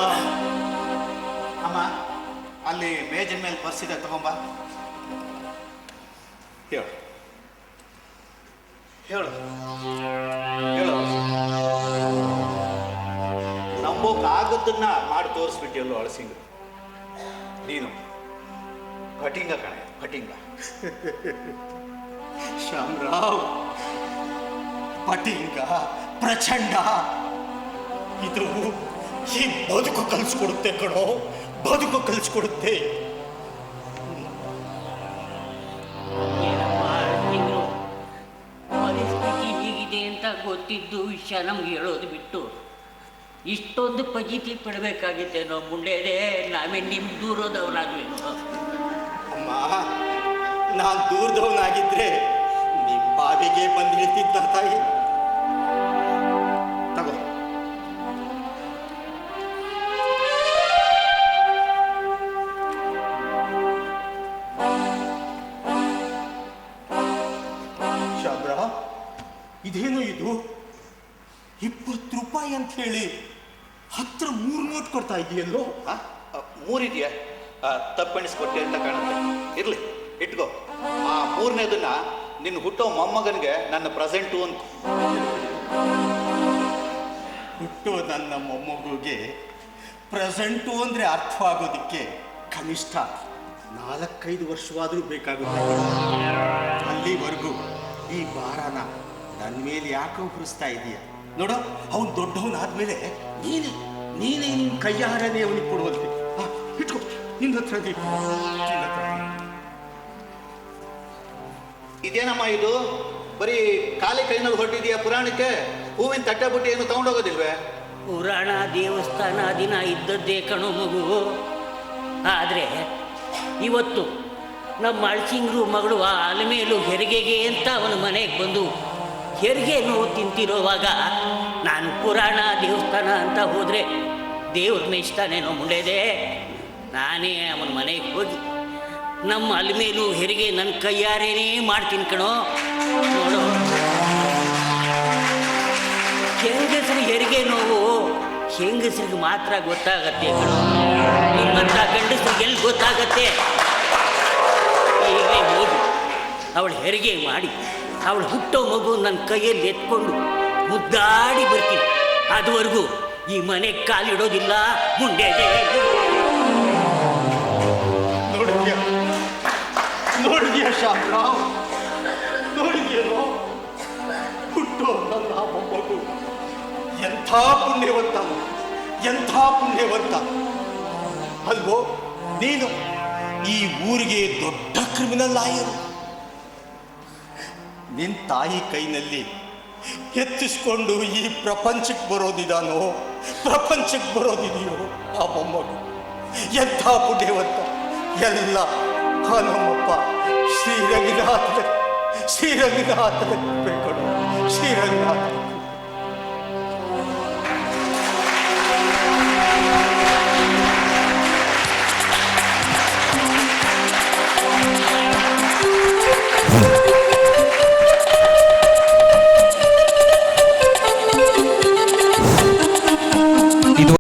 ಅಮ್ಮ, ಅಲ್ಲಿ ಮೇಜಿನ ಮೇಲೆ ಬರ್ಸಿದೆ, ತಗೊಂಬ. ಹೇಳು ನಂಬೋಕಾಗದ್ದನ್ನ ಮಾಡಿ ತೋರಿಸ್ಬಿಟ್ಟಿಯಲ್ಲೋ ಅಳಸಿಂಗ. ನೀನು ಫಟಿಂಗ ಕಣೆ, ಫಟಿಂಗ. ಶ್ಯಾಮರಾವ್, ಫಟಿಂಗ, ಪ್ರಚಂಡ, ಇದು ಈ ಬದುಕು ಕಲಿಸ್ಕೊಡುತ್ತೆ ಕಣೋ, ಕಲಿಸ್ಕೊಡುತ್ತೆ. ಪರಿಸ್ಥಿತಿ ಹೀಗಿದೆ ಅಂತ ಗೊತ್ತಿದ್ದು ವಿಷಯ ನಮ್ಗೆ ಹೇಳೋದು ಬಿಟ್ಟು ಇಷ್ಟೊಂದು ಪಜಿತಿ ಪಡಬೇಕಾಗಿತ್ತೇನೋ ಮುಂಡೆದೆ. ನಾವೇ ನಿಮ್ಮ ದೂರದವನಾಗ್ಬೇಕು. ಅಮ್ಮ, ನಾನು ದೂರದವನಾಗಿದ್ರೆ ನಿಮ್ಮ ಬಾವಿಗೆ ಬಂದು ಹೇಳ್ತಿದ್ದ ತಾಯಿ. ತಗೋ. ಶ್ಯಾಮರಾವ್, ಇದೇನು ಇದು? 20 ರೂಪಾಯಿ ಅಂತ ಹೇಳಿ ಹತ್ರ 3 ನೋಟ್ ಕೊಡ್ತಾ ಇದೆಯಲ್ಲೋ? 3 ಇದೆಯಾ? ತಪ್ಪೆಣಿಸ್ಕೊಟ್ಟೆ ಅಂತ ಕಾಣುತ್ತೆ. ಇರ್ಲಿ, ಇಟ್ಕೋ. ಆ 3ನೇದನ್ನ ನಿನ್ನ ಹುಟ್ಟೋ ಮೊಮ್ಮಗನಿಗೆ ನನ್ನ ಪ್ರೆಸೆಂಟು ಅಂತ. ಹುಟ್ಟೋ ನನ್ನ ಮೊಮ್ಮಗುಗೆ ಪ್ರೆಸೆಂಟು ಅಂದರೆ ಅರ್ಥವಾಗೋದಕ್ಕೆ ಕನಿಷ್ಠ 4-5 ವರ್ಷವಾದರೂ ಬೇಕಾಗುತ್ತೆ. ಅಲ್ಲಿವರೆಗೂ ಈ ಭಾರನ ನನ್ನ ಮೇಲೆ ಯಾಕೋ ಹೊರಿಸ್ತಾ ಇದೀಯ? ನೋಡು, ಅವನು ದೊಡ್ಡವನಾದ್ಮೇಲೆ ನೀನೇ ನಿನ್ನ ಕೈಯಾರನೇ ಅವನಿಗೆ ಕೊಡುವಂತೆ. ಇಟ್ಕೋ, ನಿನ್ನ ಹತ್ರ ಇದೇನಮ್ಮ ಇದು? ಬರೀ ಖಾಲಿ ಕೈನಲ್ಲಿ ಹೊರಟಿದೆಯಾ ಪುರಾಣಕ್ಕೆ? ಹೂವಿನ ತಟ್ಟೆ ಬುಟ್ಟಿ ಏನು ತಗೊಂಡೋಗೋದಿಲ್ವೇ? ಪುರಾಣ ದೇವಸ್ಥಾನ ದಿನ ಇದ್ದದ್ದೇ ಕಣೋ ಮಗು. ಆದರೆ ಇವತ್ತು ನಮ್ಮ ಅಳಸಿಂಗ್ರು ಮಗಳು ಆ ಅಲಮೇಲು ಹೆರಿಗೆಗೆ ಅಂತ ಅವನ ಮನೆಗೆ ಬಂದು ಹೆರಿಗೆ ನೋವು ತಿಂತಿರೋವಾಗ ನಾನು ಪುರಾಣ ದೇವಸ್ಥಾನ ಅಂತ ಹೋದರೆ ದೇವ್ರ ಮೆಚ್ತಾನೇನೋ ಮುಂಡೆದೆ? ನಾನೇ ಅವನ ಮನೆಗೆ ಹೋಗಿ ನಮ್ಮ ಅಲ್ಮೇಲು ಹೆರಿಗೆ ನನ್ನ ಕೈಯಾರೇನೇ ಮಾಡ್ತೀನಿ ಕಣೋ. ನೋಡು, ಹೆಂಗಸರಿಗೆ ಹೆರಿಗೆ ನೋವು ಹೆಂಗಸರಿಗೆ ಮಾತ್ರ ಗೊತ್ತಾಗತ್ತೆ ಕಣೋ. ನಿಮ್ಮಂಥ ಗಂಡಸರಿಗೆ ಎಲ್ಲಿ ಗೊತ್ತಾಗತ್ತೆ? ಈಗಲೇ ಹೋಗಿ ಅವಳು ಹೆರಿಗೆ ಮಾಡಿ ಅವಳು ಹುಟ್ಟೋ ಮಗು ನನ್ನ ಕೈಯಲ್ಲಿ ಎತ್ಕೊಂಡು ಮುದ್ದಾಡಿ ಬರ್ತೀನಿ. ಅದುವರೆಗೂ ಈ ಮನೆಗೆ ಕಾಲಿಡೋದಿಲ್ಲ. ಮುಂದೆ ನೋಡಿದ್ಯಾ ಶಾಮರಾವ್, ನೋಡಿದ್ಯೇನೋ ಹುಟ್ಟೋ ನನ್ನ ಮಗು ಎಂಥ ಪುಣ್ಯವಂತ, ಎಂಥ ಪುಣ್ಯವಂತ ಅಲ್ವೋ ನೀನು. ಈ ಊರಿಗೆ ದೊಡ್ಡ ಕ್ರಿಮಿನಲ್ ಲಾಯರು. ನಿನ್ನ ತಾಯಿ ಕೈನಲ್ಲಿ ಎತ್ತಿಸ್ಕೊಂಡು ಈ ಪ್ರಪಂಚಕ್ಕೆ ಬರೋದಿದಾನೋ, ಪ್ರಪಂಚಕ್ಕೆ ಬರೋದಿದೆಯೋ ಆ ಮೊಮ್ಮಗು ಎಂಥ ಪುಣ್ಯವಂತ. ಎಲ್ಲ ನಮ್ಮಪ್ಪ ಶ್ರೀರಂಗನಾಥನ ಬೇಕು ಶ್ರೀರಂಗನಾಥ.